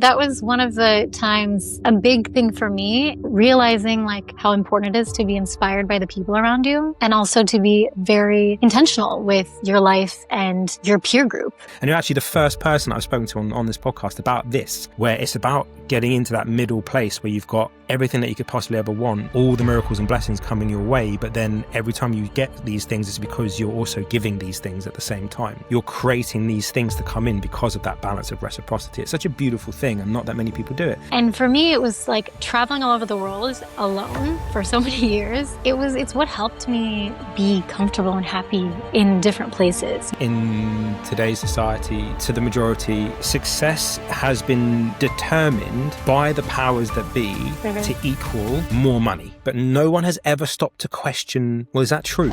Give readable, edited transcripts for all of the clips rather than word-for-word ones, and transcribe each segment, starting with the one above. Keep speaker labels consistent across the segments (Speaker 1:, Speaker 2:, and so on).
Speaker 1: That was one of the times, a big thing for me, realizing like how important it is to be inspired by the people around you and also to be very intentional with your life and your peer group.
Speaker 2: And you're actually the first person I've spoken to on this podcast about this, where it's about getting into that middle place where you've got everything that you could possibly ever want, all the miracles and blessings coming your way, but then every time you get these things, it's because you're also giving these things at the same time. You're creating these things to come in because of that balance of reciprocity. It's such a beautiful thing, and not that many people do it.
Speaker 1: And for me, it was like traveling all over the world alone for so many years. It's what helped me be comfortable and happy in different places.
Speaker 2: In today's society, to the majority, success has been determined by the powers that be to equal more money. But no one has ever stopped to question, well, is that true?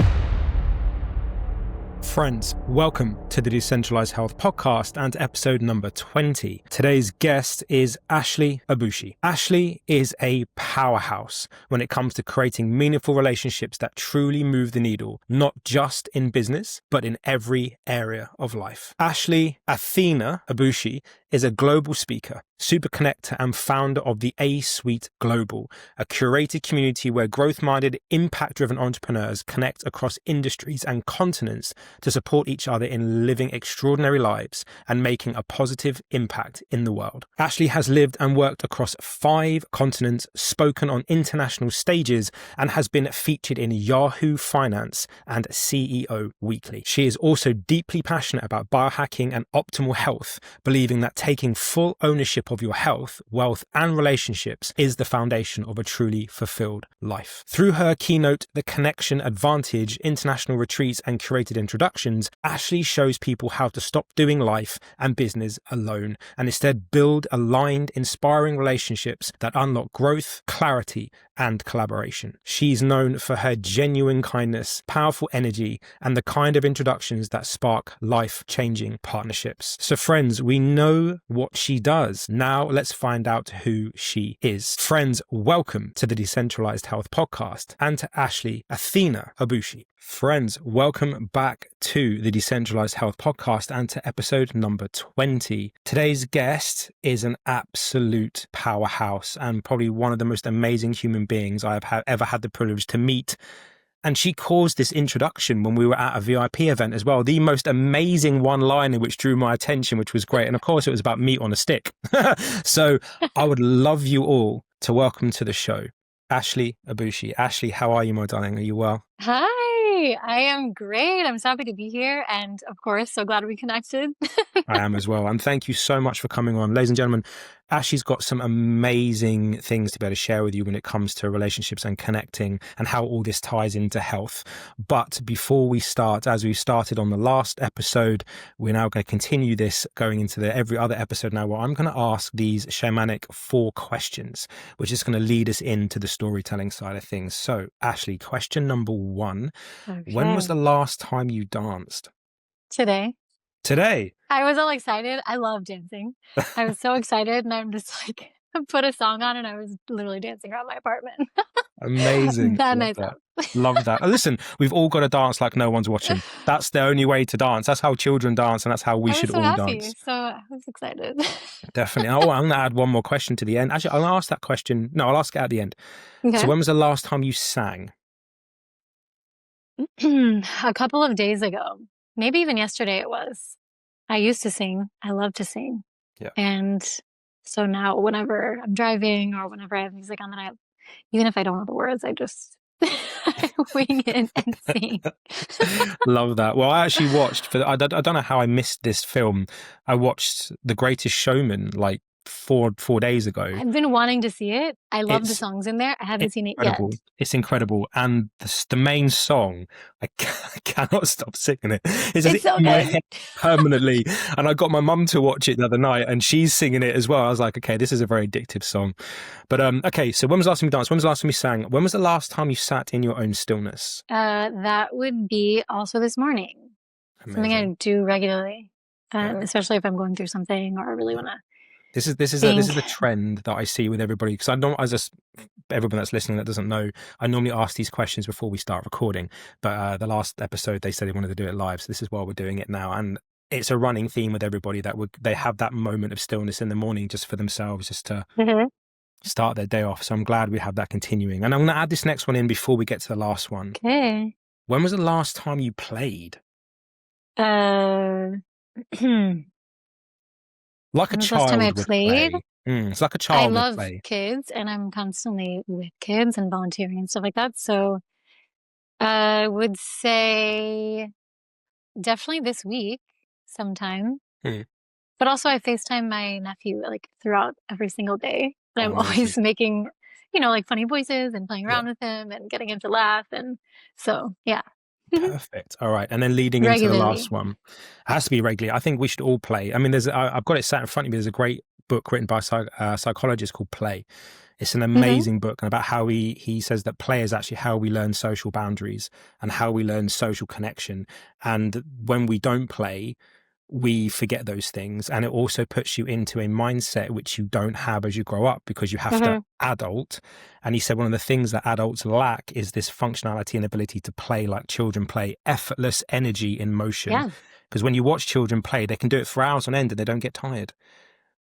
Speaker 2: Friends, welcome to the Decentralised Health podcast and episode number 20. Today's guest is Ashley Abboushi. Ashley is a powerhouse when it comes to creating meaningful relationships that truly move the needle, not just in business, but in every area of life. Ashley Athena Abboushi is a global speaker, super connector and founder of the A-Suite Global, a curated community where growth-minded, impact-driven entrepreneurs connect across industries and continents to support each other in living extraordinary lives and making a positive impact in the world. Ashley has lived and worked across 5 continents, spoken on international stages, and has been featured in Yahoo Finance and CEO Weekly. She is also deeply passionate about biohacking and optimal health, believing that taking full ownership of your health, wealth, and relationships is the foundation of a truly fulfilled life. Through her keynote, The Connection Advantage, international retreats, and curated introductions, Ashley shows people how to stop doing life and business alone and instead build aligned, inspiring relationships that unlock growth, clarity, and collaboration. She's known for her genuine kindness, powerful energy, and the kind of introductions that spark life-changing partnerships. So friends, we know what she does. Now let's find out who she is. Friends, welcome to the Decentralised Health podcast and to Ashley Athena Abboushi. Friends, welcome back to the Decentralised Health podcast and to episode number 20. Today's guest is an absolute powerhouse and probably one of the most amazing human beings I have ever had the privilege to meet. And she caused this introduction when we were at a VIP event as well. The most amazing one-liner which drew my attention, which was great. And of course, it was about meat on a stick. So I would love you all to welcome to the show, Ashley Abboushi. Ashley, how are you, my darling? Are you well?
Speaker 1: Hi, I am great. I'm so happy to be here. And of course, so glad we connected.
Speaker 2: I am as well. And thank you so much for coming on. Ladies and gentlemen, Ashley's got some amazing things to be able to share with you when it comes to relationships and connecting and how all this ties into health. But before we start, as we started on the last episode, we're now going to continue this going into every other episode now, where I'm going to ask these shamanic 4 questions, which is going to lead us into the storytelling side of things. So Ashley, question number 1,
Speaker 1: Okay.
Speaker 2: When was the last time you danced?
Speaker 1: Today.
Speaker 2: I
Speaker 1: was all excited. I love dancing. I was so excited, and I'm just like, put a song on, and I was literally dancing around my apartment.
Speaker 2: Amazing.
Speaker 1: That
Speaker 2: Love
Speaker 1: myself.
Speaker 2: that. Love that. And listen, we've all got to dance like no one's watching. That's the only way to dance. That's how children dance, and that's how we should
Speaker 1: so
Speaker 2: all
Speaker 1: happy,
Speaker 2: dance.
Speaker 1: so I was excited.
Speaker 2: Definitely. Oh, I'm going to add one more question to the end. Actually, I'll ask that question. No, I'll ask it at the end.
Speaker 1: Okay.
Speaker 2: So when was the last time you sang?
Speaker 1: A couple of days ago, maybe even yesterday it was. I used to sing. I love to sing.
Speaker 2: Yeah.
Speaker 1: And so now whenever I'm driving or whenever I have music on, even if I don't know the words, I just wing it and sing.
Speaker 2: Love that. Well, I actually watched, I don't know how I missed this film. I watched The Greatest Showman like four days ago.
Speaker 1: I've been wanting to see it. I love the songs in there. I haven't seen it yet.
Speaker 2: It's incredible. And the main song, I cannot stop singing it. It's
Speaker 1: so
Speaker 2: in my
Speaker 1: good.
Speaker 2: head permanently. And I got my mum to watch it the other night and she's singing it as well. I was like, okay, this is a very addictive song. But okay, so when was the last time you danced? When was the last time you sang? When was the last time you sat in your own stillness?
Speaker 1: That would be also this morning. Amazing. Something I do regularly, especially if I'm going through something or I really want to.
Speaker 2: This is a trend that I see with everybody, because I don't, everyone that's listening that doesn't know, I normally ask these questions before we start recording, but the last episode they said they wanted to do it live, so this is why we're doing it now. And it's a running theme with everybody that they have that moment of stillness in the morning just for themselves, just to start their day off. So I'm glad we have that continuing. And I'm going to add this next one in before we get to the last one.
Speaker 1: Okay.
Speaker 2: When was the last time you played?
Speaker 1: When
Speaker 2: Like a
Speaker 1: was the last time I
Speaker 2: child would
Speaker 1: played?
Speaker 2: play. It's like a
Speaker 1: I
Speaker 2: child would
Speaker 1: love
Speaker 2: play.
Speaker 1: kids, and I'm constantly with kids and volunteering and stuff like that. So I would say definitely this week sometime.
Speaker 2: Mm.
Speaker 1: But also I FaceTime my nephew like throughout every single day. And I'm
Speaker 2: Amazing.
Speaker 1: always making, like funny voices and playing
Speaker 2: Yeah.
Speaker 1: around with him and getting him to laugh. And so, yeah.
Speaker 2: Perfect. All right. And then leading into the
Speaker 1: Regularly.
Speaker 2: last one. It has to be regularly. I think we should all play. I mean, I've got it sat in front of me. There's a great book written by a psychologist called Play. It's an amazing book, and about how he says that play is actually how we learn social boundaries and how we learn social connection. And when we don't play, we forget those things. And it also puts you into a mindset which you don't have as you grow up, because you have to adult. And he said one of the things that adults lack is this functionality and ability to play like children play, effortless energy in motion.
Speaker 1: Yeah.
Speaker 2: Because when you watch children play, they can do it for hours on end and they don't get tired.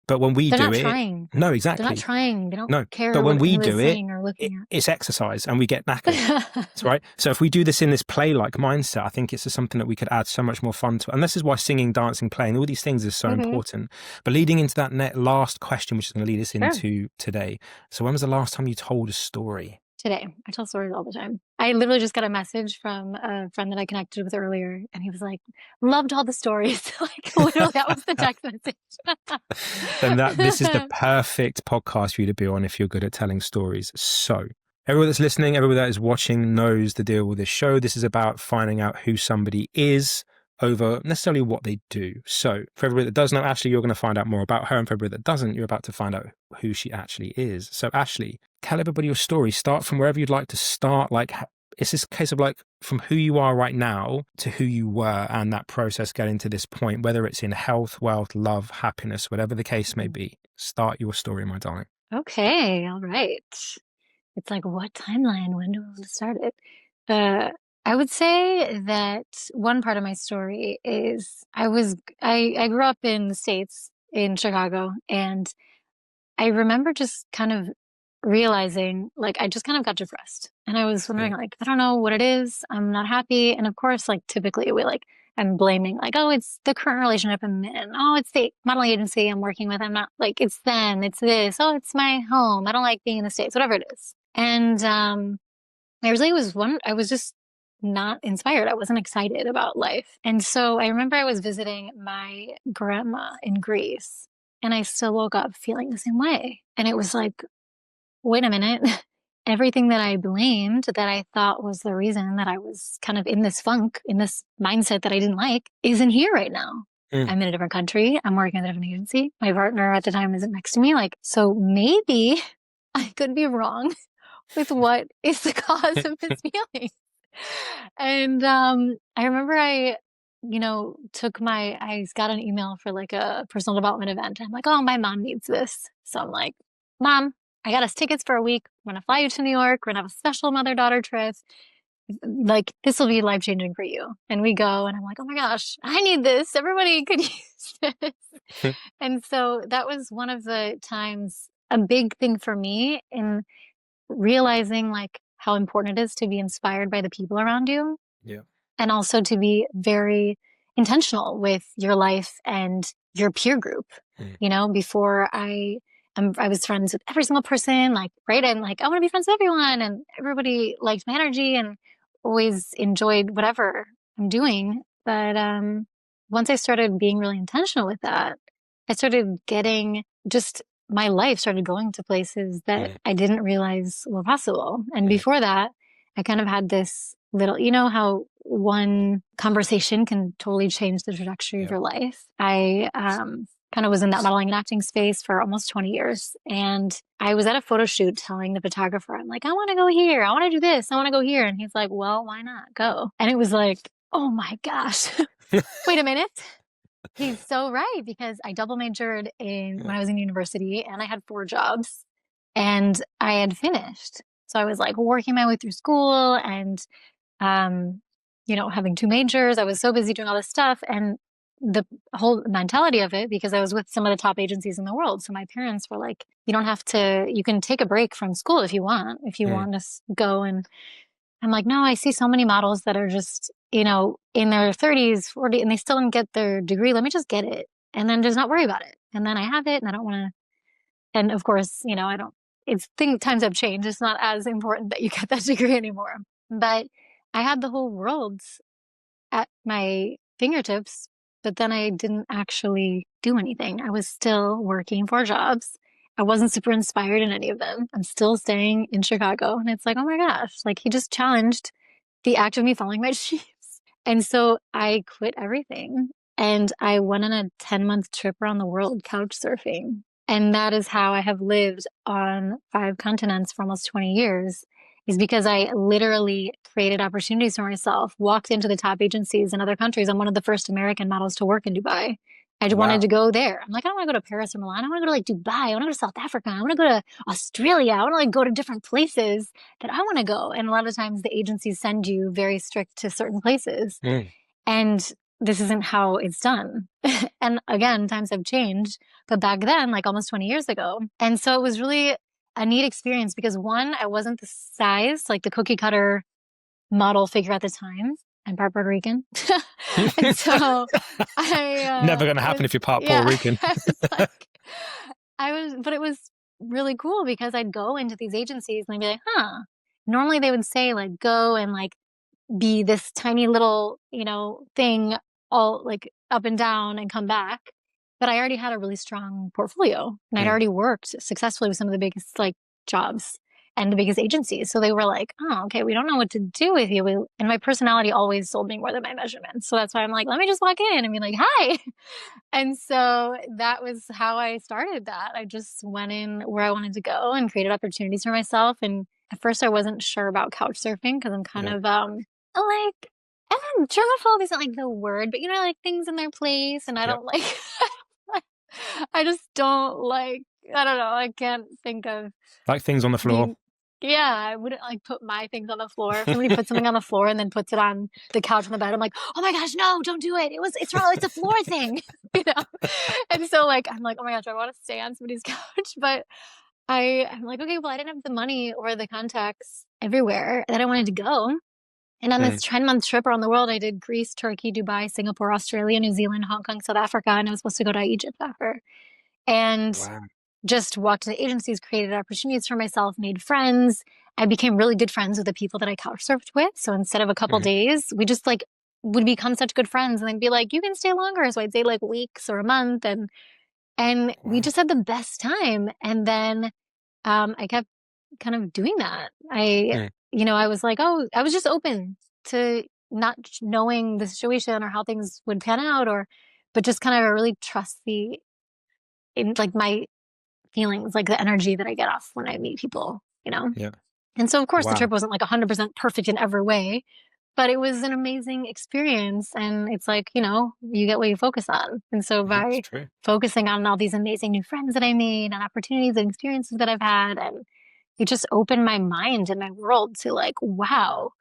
Speaker 2: But when we
Speaker 1: They're
Speaker 2: do
Speaker 1: not
Speaker 2: it,
Speaker 1: trying.
Speaker 2: no,
Speaker 1: They're
Speaker 2: exactly.
Speaker 1: not trying. They don't
Speaker 2: No,
Speaker 1: care
Speaker 2: but when
Speaker 1: what
Speaker 2: we
Speaker 1: anyone's
Speaker 2: do it,
Speaker 1: saying or looking
Speaker 2: it's exercise and we get knackered. That's right. So if we do this in this play-like mindset, I think it's just something that we could add so much more fun to. And this is why singing, dancing, playing, all these things is so important. But leading into that last question, which is going to lead us into today. So when was the last time you told a story?
Speaker 1: Today. I tell stories all the time. I literally just got a message from a friend that I connected with earlier, and he was like, loved all the stories. Like, literally, that was the text message.
Speaker 2: Then this is the perfect podcast for you to be on if you're good at telling stories. So everyone that's listening, everyone that is watching knows the deal with this show. This is about finding out who somebody is over necessarily what they do. So for everybody that does know Ashley, you're going to find out more about her. And for everybody that doesn't, you're about to find out who she actually is. So Ashley, tell everybody your story. Start from wherever you'd like to start. Like, it's this case of like from who you are right now to who you were, and that process getting to this point, whether it's in health, wealth, love, happiness, whatever the case may be. Start your story, my darling.
Speaker 1: Okay. All right. It's like, what timeline? When do I want to start it? I would say that one part of my story is I grew up in the States in Chicago, and I remember just kind of realizing like I just kind of got depressed, and I was wondering like, I don't know what it is. I'm not happy. And of course, like typically I'm blaming like, oh, it's the current relationship I'm in. Oh, it's the modeling agency I'm working with. I'm not like, it's them, it's this. Oh, it's my home. I don't like being in the States, whatever it is. And I was just not inspired. I wasn't excited about life. And so I remember I was visiting my grandma in Greece, and I still woke up feeling the same way. And it was like, wait a minute. Everything that I blamed that I thought was the reason that I was kind of in this funk, in this mindset that I didn't like, isn't here right now. I'm in a different country. I'm working at a different agency. My partner at the time isn't next to me. Like, so maybe I could be wrong with what is the cause of this feeling. And I remember I got an email for like a personal development event. I'm like, oh, my mom needs this. So I'm like, Mom, I got us tickets for a week. We're going to fly you to New York. We're going to have a special mother-daughter trip. Like, this will be life-changing for you. And we go, and I'm like, oh my gosh, I need this. Everybody could use this. And so that was one of the times, a big thing for me in realizing like how important it is to be inspired by the people around you.
Speaker 2: Yeah.
Speaker 1: And also to be very intentional with your life and your peer group. Before I was friends with every single person, like, right? And like, I want to be friends with everyone, and everybody liked my energy and always enjoyed whatever I'm doing. But once I started being really intentional with that, I started getting just my life started going to places that I didn't realize were possible. And before that, I kind of had this little, how one conversation can totally change the trajectory of your life. I kind of was in that modeling and acting space for almost 20 years. And I was at a photo shoot telling the photographer, I'm like, I want to go here. I want to do this. I want to go here. And he's like, well, why not go? And it was like, oh my gosh, wait a minute. He's so right, because I double majored when I was in university, and I had 4 jobs, and I had finished. So I was like working my way through school and, having 2 majors. I was so busy doing all this stuff. And the whole mentality of it because I was with some of the top agencies in the world. So my parents were like, you don't have to, you can take a break from school if you
Speaker 2: Mm.
Speaker 1: want to go. And I'm like, no, I see so many models that are just, in their 30s, 40, and they still didn't get their degree. Let me just get it and then just not worry about it. And then I have it and I don't want to. And of course, I don't, times have changed. It's not as important that you get that degree anymore. But I had the whole world at my fingertips, but then I didn't actually do anything. I was still working 4 jobs. I wasn't super inspired in any of them. I'm still staying in Chicago. And it's like, oh my gosh, like he just challenged the act of me following my dreams. And so I quit everything and I went on a 10-month trip around the world couch surfing. And that is how I have lived on 5 continents for almost 20 years, is because I literally created opportunities for myself, walked into the top agencies in other countries. I'm one of the first American models to work in Dubai. I wanted to
Speaker 2: Wow.
Speaker 1: go there. I'm like, I don't want to go to Paris or Milan. I want to go to like Dubai. I want to go to South Africa. I want to go to Australia. I want to like go to different places that I want to go. And a lot of times the agencies send you very strict to certain places.
Speaker 2: Mm.
Speaker 1: And this isn't how it's done. And again, times have changed, but back then, like almost 20 years ago. And so it was really a neat experience because one, I wasn't the size, like the cookie cutter model figure at the time. I'm part Puerto Rican. And so
Speaker 2: Never going to happen
Speaker 1: was,
Speaker 2: if you're part Puerto
Speaker 1: yeah,
Speaker 2: Rican.
Speaker 1: but it was really cool because I'd go into these agencies and they'd be like, huh. Normally they would say like go and like be this tiny little, thing all like up and down and come back. But I already had a really strong portfolio and I'd
Speaker 2: Mm.
Speaker 1: already worked successfully with some of the biggest like jobs and the biggest agencies. So they were like, oh, okay, we don't know what to do with you. And my personality always sold me more than my measurements. So that's why I'm like, let me just walk in and be like, hi. And so that was how I started that. I just went in where I wanted to go and created opportunities for myself. And at first I wasn't sure about couch surfing because I'm kind
Speaker 2: Yeah.
Speaker 1: of like germaphobe isn't like the word, but like things in their place and I
Speaker 2: Yep.
Speaker 1: don't like I just don't like I don't know, I can't think of
Speaker 2: Like things on the floor.
Speaker 1: being yeah, I wouldn't like put my things on the floor. If somebody puts something on the floor and then puts it on the couch on the bed, I'm like, oh my gosh, no, don't do it. It's wrong. It's a floor thing, you know? And so like, I'm like, oh my gosh, I want to stay on somebody's couch. But I'm like, okay, well, I didn't have the money or the contacts everywhere that I wanted to go. And on
Speaker 2: Mm.
Speaker 1: this 10-month trip around the world, I did Greece, Turkey, Dubai, Singapore, Australia, New Zealand, Hong Kong, South Africa, and I was supposed to go to Egypt after. And
Speaker 2: Wow.
Speaker 1: just walked to the agencies, created opportunities for myself, made friends. I became really good friends with the people that I couch surfed with. So instead of a couple
Speaker 2: Mm.
Speaker 1: days, we just like would become such good friends and they'd be like, you can stay longer. So I'd say like weeks or a month and we
Speaker 2: Wow.
Speaker 1: just had the best time. And then I kept kind of doing that.
Speaker 2: Mm.
Speaker 1: I was like, oh, I was just open to not knowing the situation or how things would pan out but just kind of really trust in like my feelings, like the energy that I get off when I meet people.
Speaker 2: Yeah.
Speaker 1: And so, of course, the
Speaker 2: Wow.
Speaker 1: trip wasn't like 100% perfect in every way, but it was an amazing experience. And it's like, you get what you focus on. And so
Speaker 2: Yeah, it's
Speaker 1: by
Speaker 2: true.
Speaker 1: focusing on all these amazing new friends that I made and opportunities and experiences that I've had, and it just opened my mind and my world to like, wow,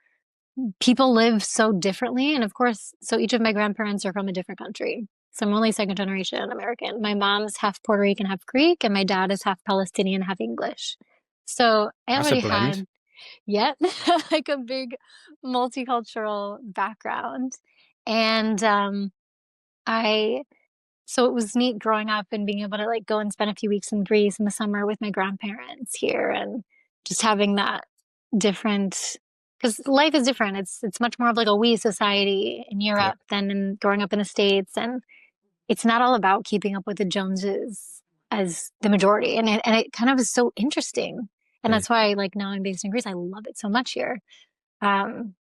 Speaker 1: people live so differently. And of course, so each of my grandparents are from a different country. So I'm only second generation American. My mom's half Puerto Rican, half Greek, and my dad is half Palestinian, half English. So I
Speaker 2: That's a
Speaker 1: already
Speaker 2: blend.
Speaker 1: had, yet, like a big multicultural background. And I, so it was neat growing up and being able to like go and spend a few weeks in Greece in the summer with my grandparents here and just having that different because life is different. It's much more of like a we society in
Speaker 2: Yeah.
Speaker 1: Europe than in growing up in the States. And it's not all about keeping up with the Joneses as the majority. And it kind of is so interesting. And
Speaker 2: Mm.
Speaker 1: that's why like now I'm based in Greece. I love it so much here. Um,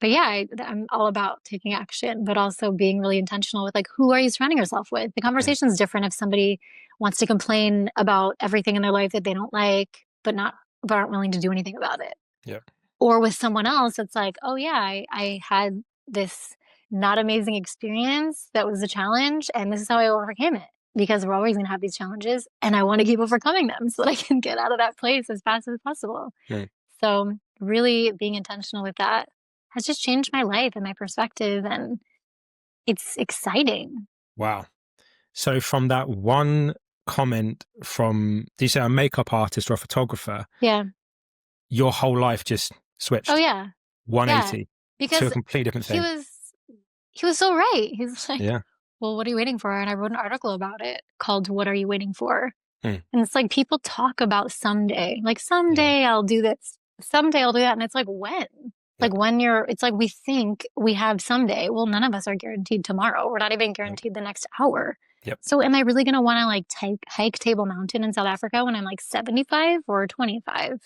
Speaker 1: but yeah, I'm all about taking action, but also being really intentional with like who are you surrounding yourself with? The
Speaker 2: Mm.
Speaker 1: conversation is different if somebody wants to complain about everything in their life that they don't like, but aren't willing to do anything about it.
Speaker 2: Yeah.
Speaker 1: Or with someone else, it's like, oh yeah, I had this not amazing experience that was a challenge, and this is how I overcame it. Because we're always gonna have these challenges, and I want to keep overcoming them so that I can get out of that place as fast as possible.
Speaker 2: Mm.
Speaker 1: So really being intentional with that has just changed my life and my perspective, and it's exciting.
Speaker 2: Wow. So from that one comment from, do you say a makeup artist or a photographer,
Speaker 1: Yeah.
Speaker 2: your whole life just
Speaker 1: Oh
Speaker 2: switched
Speaker 1: yeah. Yeah.
Speaker 2: 180 to a
Speaker 1: Because
Speaker 2: completely different
Speaker 1: he
Speaker 2: thing?
Speaker 1: was he was so right. He's like,
Speaker 2: Yeah.
Speaker 1: well, what are you waiting for? And I wrote an article about it called What Are You Waiting For?
Speaker 2: Mm.
Speaker 1: And it's like people talk about someday, like
Speaker 2: Yeah.
Speaker 1: someday I'll do this, someday I'll do that. And it's like when? Like
Speaker 2: Yep.
Speaker 1: when it's like we think we have someday. Well, none of us are guaranteed tomorrow. We're not even
Speaker 2: Yep.
Speaker 1: guaranteed the next hour.
Speaker 2: Yep.
Speaker 1: So am I really going to want to like hike Table Mountain in South Africa when I'm like 75 or 25?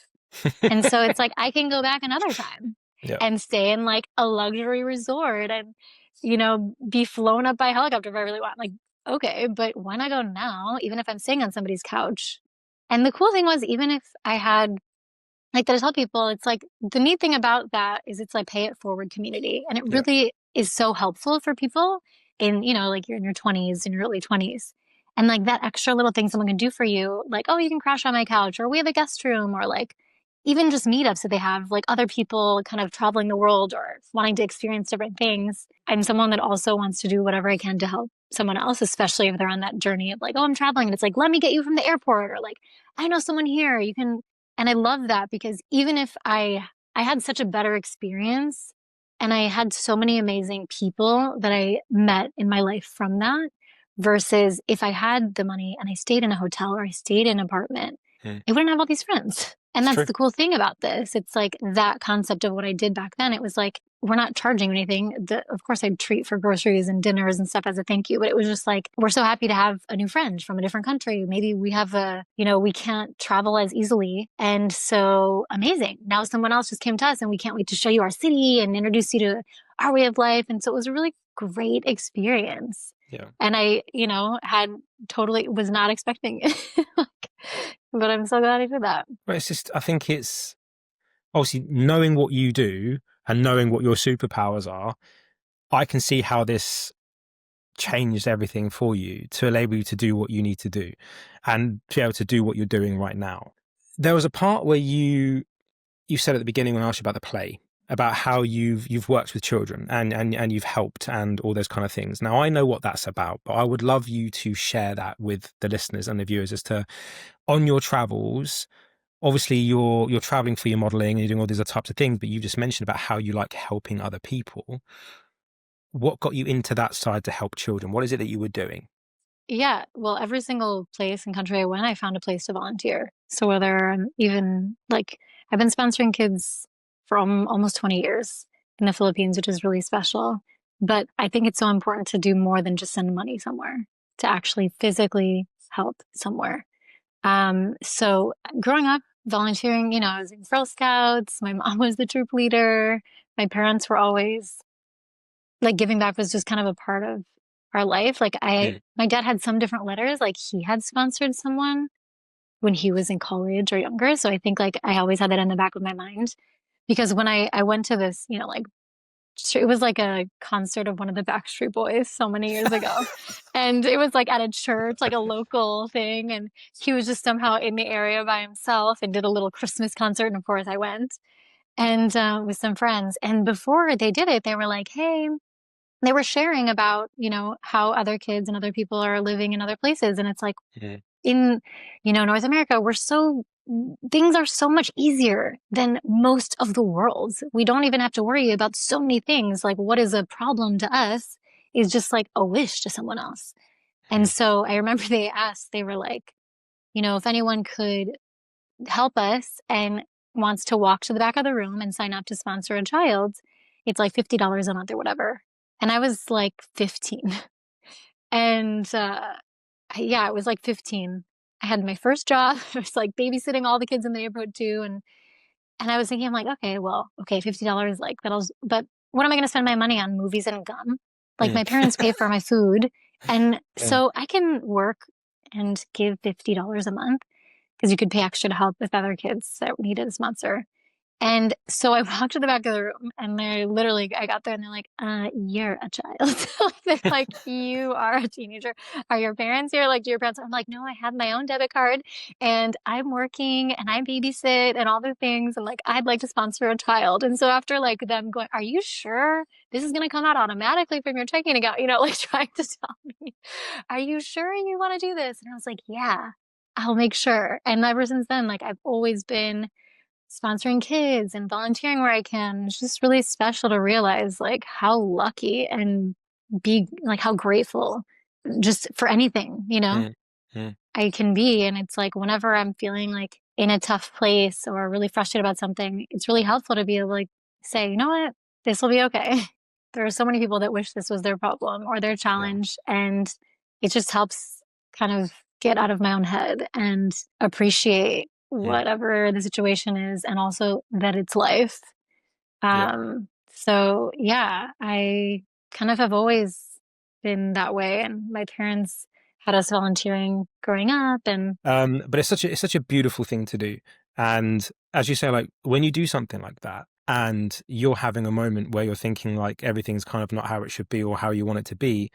Speaker 1: And so it's like I can go back another time
Speaker 2: Yep.
Speaker 1: and stay in like a luxury resort and, be flown up by helicopter if I really want. Like, okay, but why not go now, even if I'm staying on somebody's couch? And the cool thing was, even if I had like that, I tell people, it's like the neat thing about that is it's like pay it forward community. And it
Speaker 2: Yep.
Speaker 1: really is so helpful for people in, like you're in your 20s, in your early 20s. And like that extra little thing someone can do for you, like, oh, you can crash on my couch, or we have a guest room, or like even just meetups that they have, like other people kind of traveling the world or wanting to experience different things. I'm someone that also wants to do whatever I can to help someone else, especially if they're on that journey of like, oh, I'm traveling. And it's like, let me get you from the airport, or like, I know someone here. You can, and I love that because even if I had such a better experience and I had so many amazing people that I met in my life from that versus if I had the money and I stayed in a hotel or I stayed in an apartment,
Speaker 2: Mm.
Speaker 1: I wouldn't have all these friends. And
Speaker 2: It's
Speaker 1: that's
Speaker 2: true.
Speaker 1: the cool thing about this. It's like that concept of what I did back then. It was like, we're not charging anything. Of course, I'd treat for groceries and dinners and stuff as a thank you, but it was just like, we're so happy to have a new friend from a different country. Maybe we have we can't travel as easily. And so amazing. Now someone else just came to us and we can't wait to show you our city and introduce you to our way of life. And so it was a really great experience.
Speaker 2: Yeah.
Speaker 1: And I, was not expecting it. But I'm so glad I did that.
Speaker 2: But it's just, I think it's obviously knowing what you do and knowing what your superpowers are. I can see how this changed everything for you to enable you to do what you need to do and to be able to do what you're doing right now. There was a part where you said at the beginning when I asked you about the play, about how you've worked with children and you've helped and all those kind of things. Now I know what that's about, but I would love you to share that with the listeners and the viewers as to, on your travels, obviously you're traveling for your modeling and you're doing all these other types of things, but you just mentioned about how you like helping other people. What got you into that side to help children? What is it that you were doing?
Speaker 1: Yeah, well, every single place and country I went, I found a place to volunteer. So whether even like I've been sponsoring kids for almost 20 years in the Philippines, which is really special. But I think it's so important to do more than just send money somewhere, to actually physically help somewhere. So growing up, volunteering, I was in Girl Scouts. My mom was the troop leader. My parents were always like giving back was just kind of a part of our life. Like
Speaker 2: Mm.
Speaker 1: my dad had some different letters, like he had sponsored someone when he was in college or younger. So I think like I always had that in the back of my mind because when I went to this, like it was like a concert of one of the Backstreet Boys so many years ago. And it was like at a church, like a local thing. And he was just somehow in the area by himself and did a little Christmas concert. And of course I went and with some friends. And before they did it, they were like, hey, they were sharing about, how other kids and other people are living in other places. And it's like
Speaker 2: Mm.
Speaker 1: in, North America, things are so much easier than most of the world. We don't even have to worry about so many things. Like what is a problem to us is just like a wish to someone else. And
Speaker 2: Mm.
Speaker 1: so I remember they were like, if anyone could help us and wants to walk to the back of the room and sign up to sponsor a child, it's like $50 a month or whatever. And I was like 15. And yeah, it was like 15. I had my first job. I was like babysitting all the kids in the neighborhood too. And I was thinking, I'm like, okay, well, okay, $50, like but what am I going to spend my money on? Movies and gum? Like my parents pay for my food. And
Speaker 2: Yeah.
Speaker 1: so I can work and give $50 a month because you could pay extra to help with other kids that needed a sponsor. And so I walked to the back of the room and I got there and they're like, you're a child. They're like, you are a teenager. Are your parents here? Like, do your parents? I'm like, no, I have my own debit card and I'm working and I babysit and all the things. And like, I'd like to sponsor a child. And so after like them going, are you sure this is going to come out automatically from your checking account? Like trying to tell me, are you sure you want to do this? And I was like, yeah, I'll make sure. And ever since then, like, I've always been sponsoring kids and volunteering where I can. It's just really special to realize like how lucky and be like how grateful just for anything,
Speaker 2: Mm, mm,
Speaker 1: I can be. And it's like whenever I'm feeling like in a tough place or really frustrated about something, it's really helpful to be able to like say, you know what, this will be okay. There are so many people that wish this was their problem or their
Speaker 2: yeah.
Speaker 1: challenge. And it just helps kind of get out of my own head and appreciate
Speaker 2: Mm,
Speaker 1: whatever the situation is and also that it's life.
Speaker 2: yeah.
Speaker 1: So yeah, I kind of have always been that way. And my parents had us volunteering growing up and
Speaker 2: But it's such a beautiful thing to do. And as you say, like when you do something like that and you're having a moment where you're thinking like everything's kind of not how it should be or how you want it to be,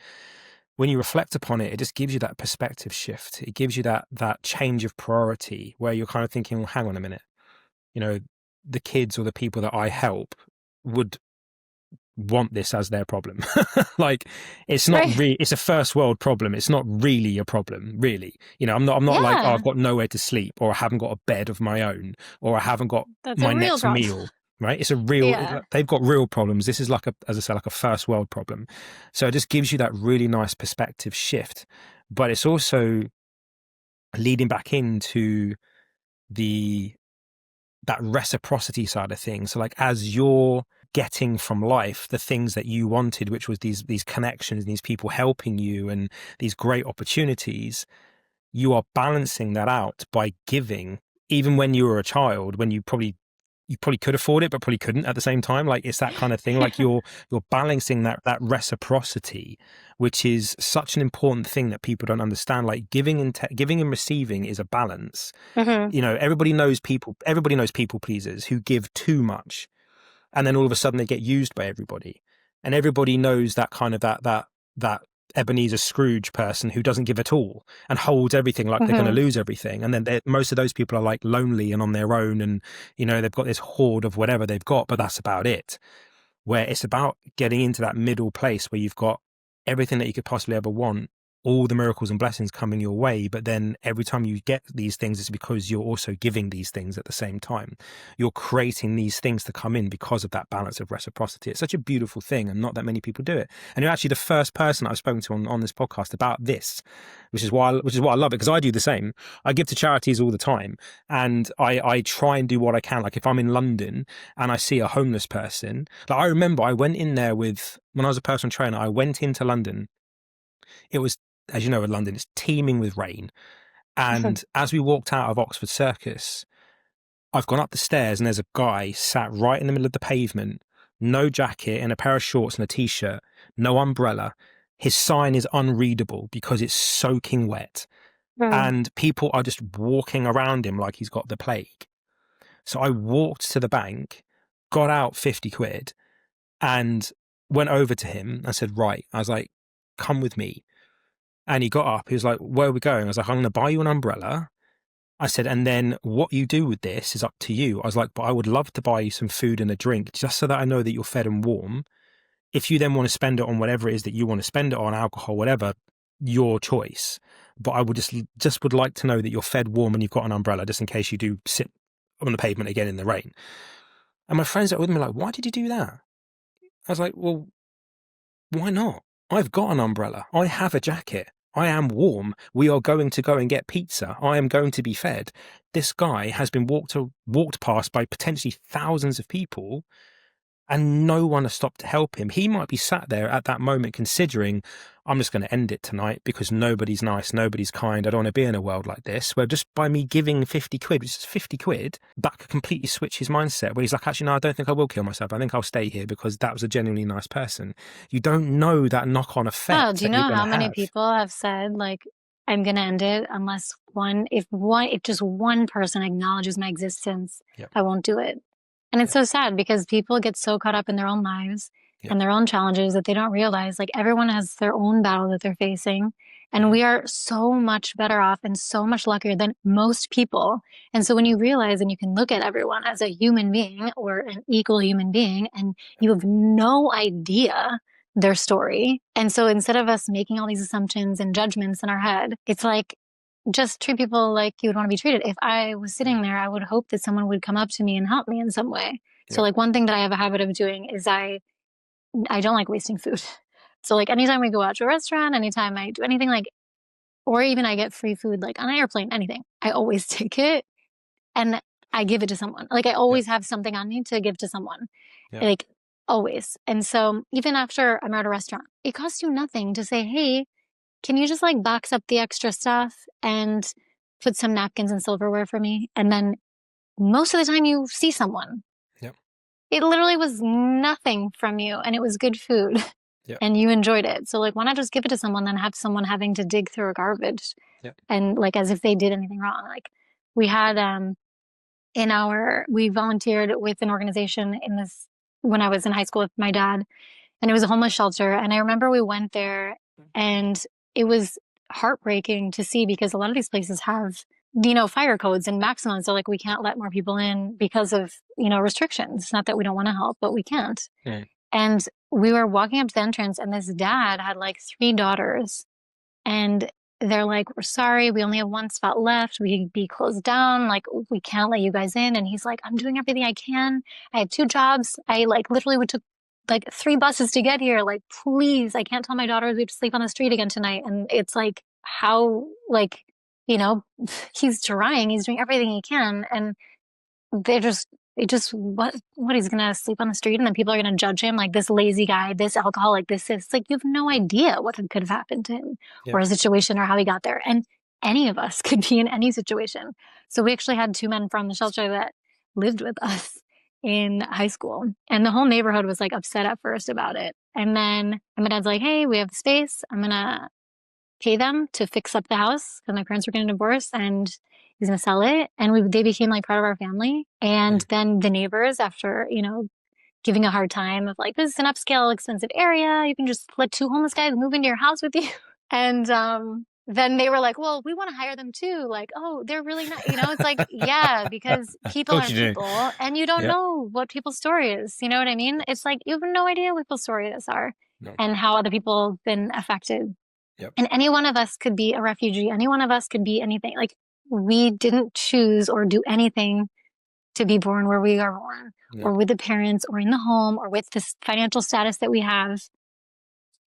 Speaker 2: when you reflect upon it, it just gives you that perspective shift. It gives you that change of priority where you're kind of thinking, well, hang on a minute, you know, the kids or the people that I help would want this as their problem. Like it's not
Speaker 1: right.
Speaker 2: really, it's a first world problem. It's not really a problem, really. I'm not like, oh,
Speaker 1: Yeah,
Speaker 2: I've got nowhere to sleep or I haven't got a bed of my own or I haven't got
Speaker 1: that's a
Speaker 2: my
Speaker 1: real
Speaker 2: next
Speaker 1: problem.
Speaker 2: meal. Right. It's a real,
Speaker 1: Yeah.
Speaker 2: they've got real problems. This is like as I said, like a first world problem. So it just gives you that really nice perspective shift. But it's also leading back into the that reciprocity side of things. So like as you're getting from life the things that you wanted, which was these connections, these people helping you and these great opportunities, you are balancing that out by giving, even when you were a child, when you probably could afford it, but probably couldn't at the same time. Like it's that kind of thing. Like you're balancing that reciprocity, which is such an important thing that people don't understand. Like giving and receiving is a balance.
Speaker 1: Hmm.
Speaker 2: Everybody knows people pleasers who give too much and then all of a sudden they get used by everybody. And everybody knows that kind of that Ebenezer Scrooge person who doesn't give at all and holds everything like they're going to
Speaker 1: Hmm.
Speaker 2: lose everything. And then most of those people are like lonely and on their own, and they've got this hoard of whatever they've got, but that's about it. Where it's about getting into that middle place where you've got everything that you could possibly ever want, all the miracles and blessings coming your way. But then every time you get these things, it's because you're also giving these things at the same time. You're creating these things to come in because of that balance of reciprocity. It's such a beautiful thing, and not that many people do it. And you're actually the first person I've spoken to on this podcast about this, which is why I love it, because I do the same. I give to charities all the time, and I try and do what I can. Like if I'm in London and I see a homeless person, like I remember I went in there when I was a personal trainer, I went into London. It was, as you know, in London, it's teeming with rain. And as we walked out of Oxford Circus, I've gone up the stairs and there's a guy sat right in the middle of the pavement, no jacket, in a pair of shorts and a t-shirt, no umbrella. His sign is unreadable because it's soaking wet.
Speaker 1: Hmm.
Speaker 2: And people are just walking around him like he's got the plague. So I walked to the bank, got out 50 quid and went over to him and said, right, I was like, come with me. And he got up. He was like, where are we going? I was like, I'm going to buy you an umbrella. I said, and then what you do with this is up to you. I was like, but I would love to buy you some food and a drink just so that I know that you're fed and warm. If you then want to spend it on whatever it is that you want to spend it on, alcohol, whatever, your choice. But I would just would like to know that you're fed warm and you've got an umbrella just in case you do sit on the pavement again in the rain. And my friends that were with me like, why did you do that? I was like, well, why not? I've got an umbrella. I have a jacket. I am warm. We are going to go and get pizza. I am going to be fed. This guy has been walked past by potentially thousands of people and no one has stopped to help him. He might be sat there at that moment considering, I'm just going to end it tonight because nobody's nice, nobody's kind. I don't want to be in a world like this. Where just by me giving 50 quid, which is 50 quid, that could completely switch his mindset. Where he's like, actually, no, I don't think I will kill myself. I think I'll stay here because that was a genuinely nice person. You don't know that knock-on
Speaker 1: Oh,
Speaker 2: effect
Speaker 1: do you
Speaker 2: that you're
Speaker 1: know
Speaker 2: going to
Speaker 1: how many
Speaker 2: have.
Speaker 1: people have said like I'm gonna end it unless if just one person acknowledges my existence,
Speaker 2: Yeah.
Speaker 1: I won't do it. And it's
Speaker 2: Yeah.
Speaker 1: so sad because people get so caught up in their own lives
Speaker 2: Yeah.
Speaker 1: and their own challenges that they don't realize like everyone has their own battle that they're facing. And
Speaker 2: Mhm.
Speaker 1: we are so much better off and so much luckier than most people. And so when you realize and you can look at everyone as a human being or an equal human being, and you have no idea their story. And so instead of us making all these assumptions and judgments in our head, it's like just treat people like you would want to be treated. If I was
Speaker 2: Yeah.
Speaker 1: sitting there, I would hope that someone would come up to me and help me in some way. So
Speaker 2: Yeah.
Speaker 1: like one thing that I have a habit of doing is I don't like wasting food. So like anytime we go out to a restaurant, anytime I do anything like, or even I get free food like on an airplane, anything, I always take it and I give it to someone. Like I
Speaker 2: Yeah.
Speaker 1: always have something on me to give to someone.
Speaker 2: Yeah.
Speaker 1: Like always. And so even after I'm at a restaurant, it costs you nothing to say, hey, can you just like box up the extra stuff and put some napkins and silverware for me? And then most of the time you see someone.
Speaker 2: Yeah.
Speaker 1: It literally was nothing from you and it was good food
Speaker 2: Yeah.
Speaker 1: and you enjoyed it. So like why not just give it to someone than have someone having to dig through a garbage
Speaker 2: Yeah.
Speaker 1: and like as if they did anything wrong. Like we had we volunteered with an organization in this when I was in high school with my dad, and it was a homeless shelter. And I remember we went there and it was heartbreaking to see because a lot of these places have, fire codes and maximums. So like we can't let more people in because of, restrictions. It's not that we don't want to help, but we can't.
Speaker 2: Mm.
Speaker 1: And we were walking up to the entrance and this dad had like three daughters and they're like, we're sorry, we only have one spot left. We be closed down. Like, we can't let you guys in. And he's like, I'm doing everything I can. I have two jobs. I like literally would took like three buses to get here. Like, please, I can't tell my daughters we have to sleep on the street again tonight. And it's like, how, like, you know, he's trying, he's doing everything he can. And they're just it just what he's gonna sleep on the street and then people are gonna judge him like this lazy guy, this alcoholic, this is like you have no idea what could have happened to him
Speaker 2: Yeah.
Speaker 1: or a situation or how he got there. And any of us could be in any situation. So we actually had two men from the shelter that lived with us in high school. And the whole neighborhood was like upset at first about it. And then my dad's like, hey, we have the space. I'm gonna pay them to fix up the house because my parents were getting divorced and he's going to sell it. And they became like part of our family. And
Speaker 2: Mm.
Speaker 1: then the neighbors, after, giving a hard time of like, this is an upscale, expensive area. You can just let two homeless guys move into your house with you. And then they were like, well, we want to hire them too. Like, oh, they're really not, it's like, yeah, because
Speaker 2: Of
Speaker 1: people
Speaker 2: course
Speaker 1: are
Speaker 2: you do.
Speaker 1: people and you don't
Speaker 2: Yeah.
Speaker 1: know what people's story is. You know what I mean? It's like, you have no idea what people's stories are
Speaker 2: No.
Speaker 1: and how other people have been affected.
Speaker 2: Yep.
Speaker 1: And any one of us could be a refugee. Any one of us could be anything. Like we didn't choose or do anything to be born where we are born
Speaker 2: Yeah.
Speaker 1: or with the parents or in the home or with this financial status that we have.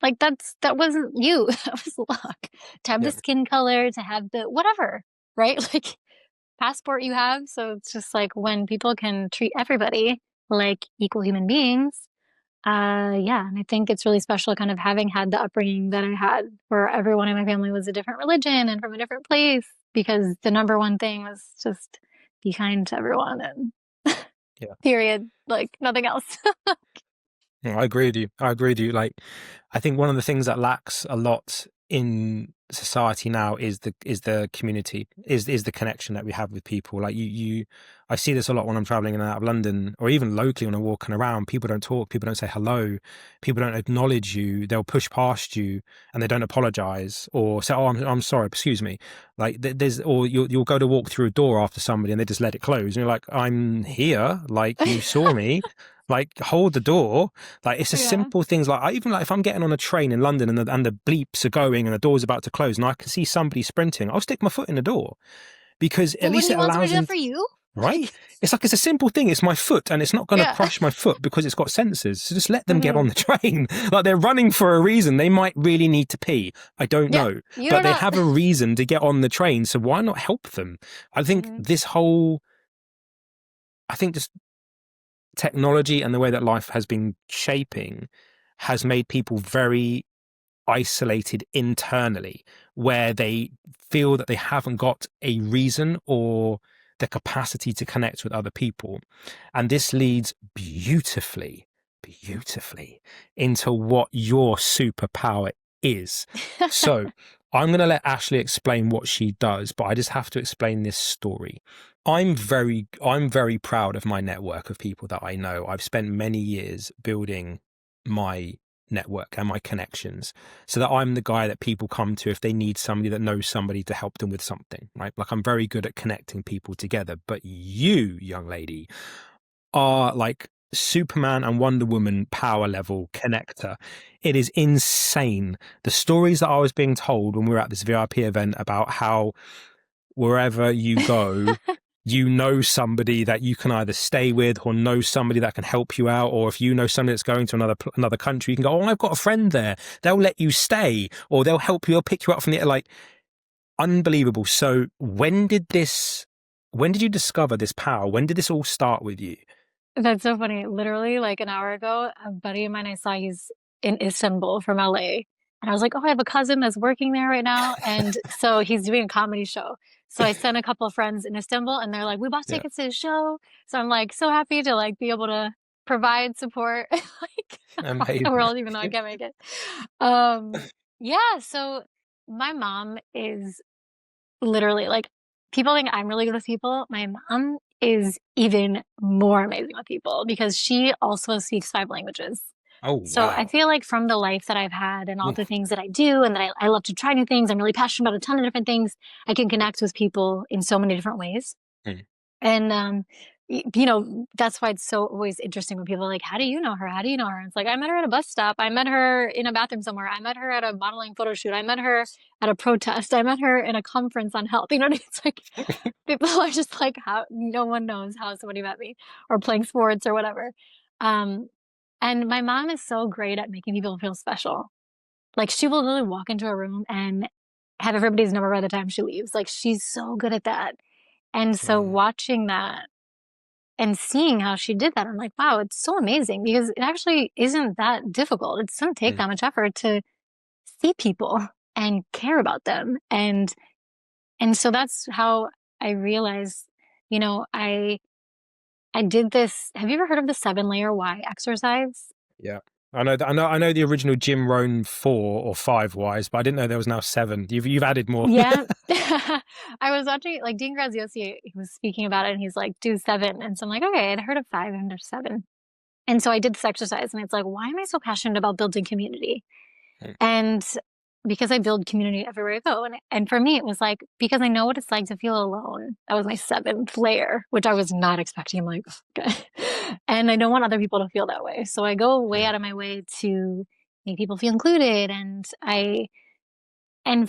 Speaker 1: Like that wasn't you. That was luck. To have the
Speaker 2: Yep.
Speaker 1: skin color, to have the whatever, right? Like passport you have. So it's just like when people can treat everybody like equal human beings. Yeah, and I think it's really special kind of having had the upbringing that I had where everyone in my family was a different religion and from a different place because the number one thing was just be kind to everyone and
Speaker 2: Yeah.
Speaker 1: period, like nothing else.
Speaker 2: No, I agree with you. I agree with you. Like, I think one of the things that lacks a lot in society now is the community, is the connection that we have with people. Like I see this a lot when I'm traveling in and out of London, or even locally when I'm walking around. People don't talk, people don't say hello, people don't acknowledge you. They'll push past you and they don't apologize or say, "Oh, I'm sorry, excuse me." Like or you'll go to walk through a door after somebody and they just let it close, and you're like, "I'm here. Like you saw me." Like hold the door. Like it's just
Speaker 1: Yeah.
Speaker 2: simple things. Like I even like if I'm getting on a train in London and the bleeps are going and the door's about to close and I can see somebody sprinting, I'll stick my foot in the door because at
Speaker 1: Well,
Speaker 2: least
Speaker 1: wouldn't
Speaker 2: it
Speaker 1: you want somebody
Speaker 2: allows
Speaker 1: to do
Speaker 2: them.
Speaker 1: that for you?
Speaker 2: Right? It's like it's a simple thing. It's my foot and it's not going to
Speaker 1: Yeah.
Speaker 2: crush my foot because it's got sensors. So just let them get
Speaker 1: Mhm.
Speaker 2: on the train. Like they're running for a reason. They might really need to pee. I don't
Speaker 1: Yeah,
Speaker 2: know.
Speaker 1: you're
Speaker 2: But they
Speaker 1: not.
Speaker 2: have a reason to get on the train. So why not help them? I think
Speaker 1: Mhm.
Speaker 2: just technology and the way that life has been shaping has made people very isolated internally, where they feel that they haven't got a reason or the capacity to connect with other people. And this leads beautifully into what your superpower is. So I'm going to let Ashley explain what she does, but I just have to explain this story. I'm very proud of my network of people that I know. I've spent many years building my network and my connections so that I'm the guy that people come to if they need somebody that knows somebody to help them with something, right? Like I'm very good at connecting people together. But you, young lady, are like Superman and Wonder Woman power level connector. It is insane. The stories that I was being told when we were at this VIP event about how wherever you go, you know somebody that you can either stay with or know somebody that can help you out. Or if you know somebody that's going to another country, you can go, oh, I've got a friend there. They'll let you stay or they'll help you or pick you up from the, like, unbelievable. So when did you discover this power? When did this all start with you?
Speaker 1: That's so funny. Literally, like an hour ago, a buddy of mine I saw, he's in Istanbul from LA. And I was like, oh, I have a cousin that's working there right now. And so he's doing a comedy show. So I sent a couple of friends in Istanbul and they're like, we bought
Speaker 2: Yeah.
Speaker 1: tickets to his show. So I'm like so happy to like be able to provide support like across the
Speaker 2: Amazing.
Speaker 1: world, even though I can't make it. Um, yeah, so my mom is literally like people think I'm really good with people. My mom is even more amazing with people because she also speaks 5 languages.
Speaker 2: Oh,
Speaker 1: So I
Speaker 2: wow.
Speaker 1: feel like from the life that I've had and all the
Speaker 2: Oof.
Speaker 1: things that I do and that I love to try new things, I'm really passionate about a ton of different things. I can connect with people in so many different ways.
Speaker 2: Mm.
Speaker 1: And that's why it's so always interesting when people are like, how do you know her? How do you know her? It's like I met her at a bus stop. I met her in a bathroom somewhere. I met her at a modeling photo shoot. I met her at a protest. I met her in a conference on health. You know what I mean? It's like people are just like, how no one knows how somebody met me or playing sports or whatever. Um, and my mom is so great at making people feel special. Like she will literally walk into a room and have everybody's number by the time she leaves. Like she's so good at that. And so
Speaker 2: Wow.
Speaker 1: watching that and seeing how she did that, I'm like, wow, it's so amazing because it actually isn't that difficult. It doesn't take
Speaker 2: Mm.
Speaker 1: that much effort to see people and care about them. And so that's how I realized, I did this. Have you ever heard of the 7 layer Y exercise?
Speaker 2: Yeah. I know the original Jim Rohn 4 or 5 Ys, but I didn't know there was now 7. You've added more.
Speaker 1: Yeah. I was watching like Dean Graziosi, he was speaking about it and he's like, do 7. And so I'm like, okay, I'd heard of 5 and there's 7. And so I did this exercise and it's like, why am I so passionate about building community?
Speaker 2: Mm.
Speaker 1: And because I build community everywhere I go. And for me, it was like, because I know what it's like to feel alone. That was my 7th layer, which I was not expecting. I'm like, okay. And I don't want other people to feel that way. So I go way
Speaker 2: Mm.
Speaker 1: out of my way to make people feel included. And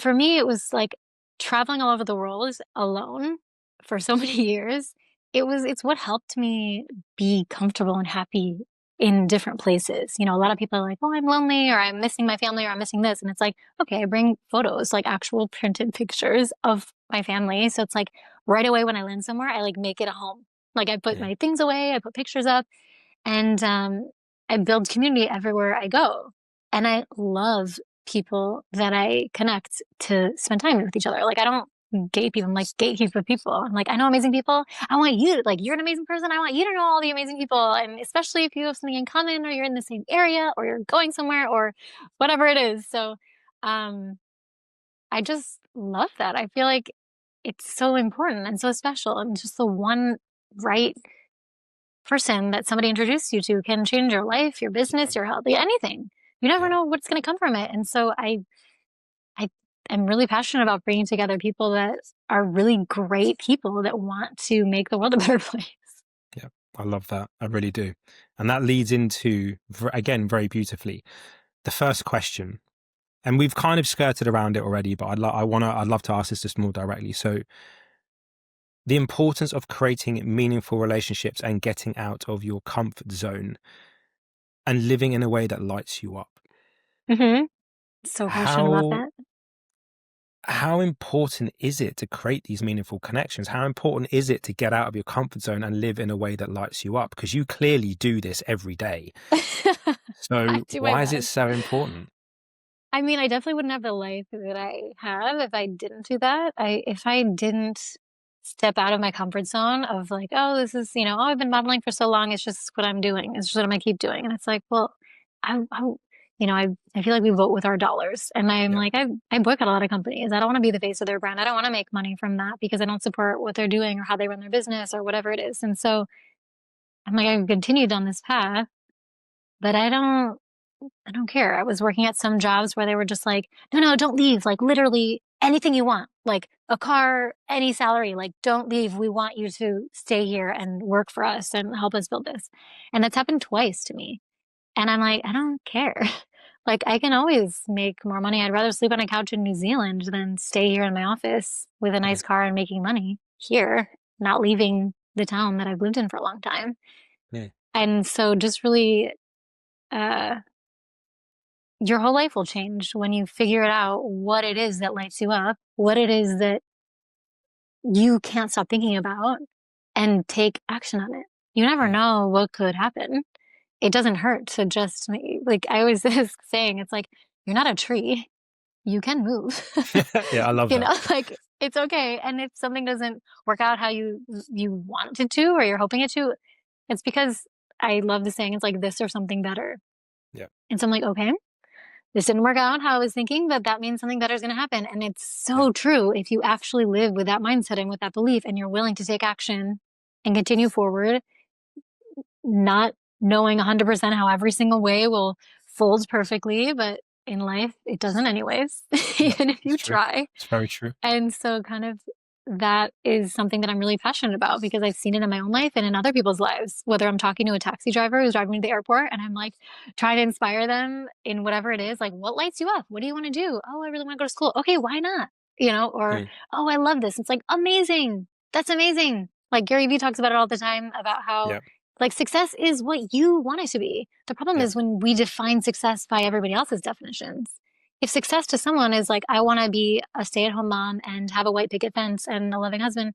Speaker 1: for me, it was like traveling all over the world alone for so many years. It's what helped me be comfortable and happy in different places. A lot of people are like, oh, I'm lonely or I'm missing my family or I'm missing this. And it's like, okay, I bring photos, like actual printed pictures of my family. So it's like right away when I land somewhere, I like make it a home. Like I put
Speaker 2: Mm.
Speaker 1: my things away, I put pictures up, and I build community everywhere I go. And I love people that I connect to spend time with each other. Like I don't gatekeep. I'm like gatekeep with people. I'm like, I know amazing people. I want you to like, you're an amazing person. I want you to know all the amazing people. And especially if you have something in common or you're in the same area or you're going somewhere or whatever it is. So um I just love that. I feel like it's so important and so special. And just the one right person that somebody introduced you to can change your life, your business, your health, anything. You never
Speaker 2: Yeah.
Speaker 1: know what's going to come from it. And so I am really passionate about bringing together people that are really great people that want to make the world a better place.
Speaker 2: Yeah. I love that. I really do. And that leads into, again, very beautifully, the first question. And we've kind of skirted around it already, but I'd love to ask this just more directly. So the importance of creating meaningful relationships and getting out of your comfort zone and living in a way that lights you up.
Speaker 1: Mm-hmm. So passionate about
Speaker 2: How
Speaker 1: that.
Speaker 2: how important is it to create these meaningful connections? How important is it to get out of your comfort zone and live in a way that lights you up? Because you clearly do this every day.
Speaker 1: I
Speaker 2: So
Speaker 1: do my
Speaker 2: why is it
Speaker 1: best.
Speaker 2: so important?
Speaker 1: I mean, I definitely wouldn't have the life that I have if I didn't do that. If I didn't step out of my comfort zone of like, oh, this is, oh, I've been modeling for so long. It's just what I'm doing. It's just what I'm gonna keep doing. And it's like, well, I I feel like we vote with our dollars. And I'm
Speaker 2: Yeah.
Speaker 1: like, I boycott a lot of companies. I don't want to be the face of their brand. I don't want to make money from that because I don't support what they're doing or how they run their business or whatever it is. And so I'm like, I've continued on this path, but I don't care. I was working at some jobs where they were just like, no, no, don't leave. Like literally anything you want, like a car, any salary, like don't leave. We want you to stay here and work for us and help us build this. And that's happened twice to me. And I'm like, I don't care. Like I can always make more money. I'd rather sleep on a couch in New Zealand than stay here in my office with a
Speaker 2: Yeah.
Speaker 1: nice car and making money here, not leaving the town that I've lived in for a long time.
Speaker 2: Yeah.
Speaker 1: And so just really, uh, your whole life will change when you figure it out what it is that lights you up, what it is that you can't stop thinking about and take action on it. You never
Speaker 2: Yeah.
Speaker 1: know what could happen. It doesn't hurt to just like I always saying, it's like you're not a tree. You can move.
Speaker 2: Yeah, I love that.
Speaker 1: Like it's okay. And if something doesn't work out how you want it to or you're hoping it to, it's because I love the saying it's like this or something better.
Speaker 2: Yeah.
Speaker 1: And so I'm like, okay, this didn't work out how I was thinking, but that means something better is going to happen. And it's
Speaker 2: Yeah.
Speaker 1: so true if you actually live with that mindset and with that belief and you're willing to take action and continue forward, not knowing 100% how every single way will fold perfectly, but in life, it doesn't anyways,
Speaker 2: Yeah.
Speaker 1: even if
Speaker 2: It's
Speaker 1: you
Speaker 2: true.
Speaker 1: try.
Speaker 2: It's very true.
Speaker 1: And so kind of that is something that I'm really passionate about because I've seen it in my own life and in other people's lives, whether I'm talking to a taxi driver who's driving me to the airport and I'm like trying to inspire them in whatever it is, like what lights you up? What do you want to do? Oh, I really want to go to school. Okay, why not? Or,
Speaker 2: Mm.
Speaker 1: oh, I love this. It's like amazing. That's amazing. Like Gary Vee talks about it all the time about how
Speaker 2: Yeah.
Speaker 1: like success is what you want it to be. The problem
Speaker 2: Yeah.
Speaker 1: is when we define success by everybody else's definitions. If success to someone is like, I want to be a stay-at-home mom and have a white picket fence and a loving husband,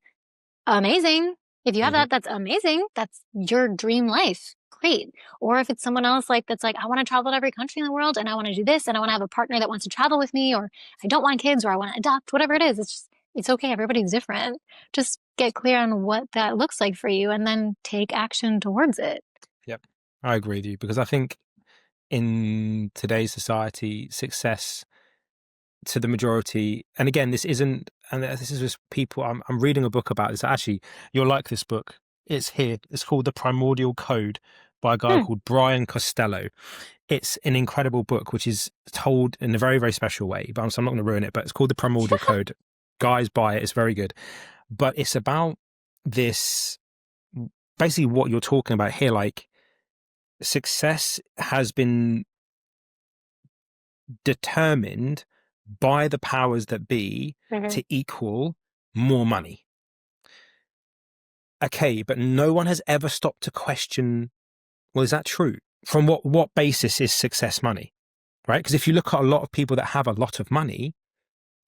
Speaker 1: amazing. If you have
Speaker 2: Hmm.
Speaker 1: that, that's amazing. That's your dream life. Great. Or if it's someone else like that's like, I want to travel to every country in the world and I want to do this and I want to have a partner that wants to travel with me, or I don't want kids or I want to adopt, whatever it is. It's okay. Everybody's different. Just get clear on what that looks like for you and then take action towards it.
Speaker 2: Yep. I agree with you because I think in today's society, success to the majority, and again, this isn't, and this is just people, I'm reading a book about this. Actually, you'll like this book. It's here. It's called The Primordial Code by a guy
Speaker 1: Hmm.
Speaker 2: called Brian Costello. It's an incredible book, which is told in a very, very special way, but so I'm not going to ruin it, but it's called The Primordial Code. Guys, buy it. It's very good. But it's about this, basically what you're talking about here, like success has been determined by the powers that be
Speaker 1: Mhm.
Speaker 2: to equal more money. Okay, but no one has ever stopped to question, well, is that true? From what basis is success money? Right? Because if you look at a lot of people that have a lot of money,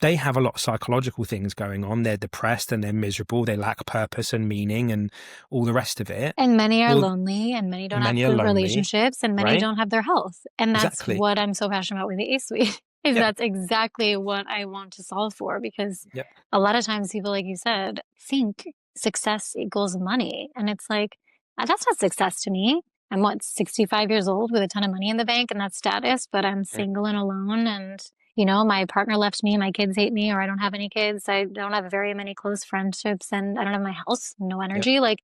Speaker 2: they have a lot of psychological things going on. They're depressed and they're miserable. They lack purpose and meaning and all the rest of it.
Speaker 1: And many are
Speaker 2: Well,
Speaker 1: lonely, and many don't have
Speaker 2: many are
Speaker 1: good
Speaker 2: lonely,
Speaker 1: relationships, and many
Speaker 2: right?
Speaker 1: don't have their health. And that's
Speaker 2: Exactly.
Speaker 1: what I'm so passionate about with the A Suite, is
Speaker 2: Yep.
Speaker 1: that's exactly what I want to solve for. Because
Speaker 2: Yep.
Speaker 1: a lot of times people, like you said, think success equals money. And it's like, that's not success to me. I'm 65 years old with a ton of money in the bank, and that's status, but I'm
Speaker 2: Mm.
Speaker 1: single and alone. And, my partner left me, my kids hate me, or I don't have any kids. I don't have very many close friendships, and I don't have my house, no
Speaker 2: Yep.
Speaker 1: energy. Like,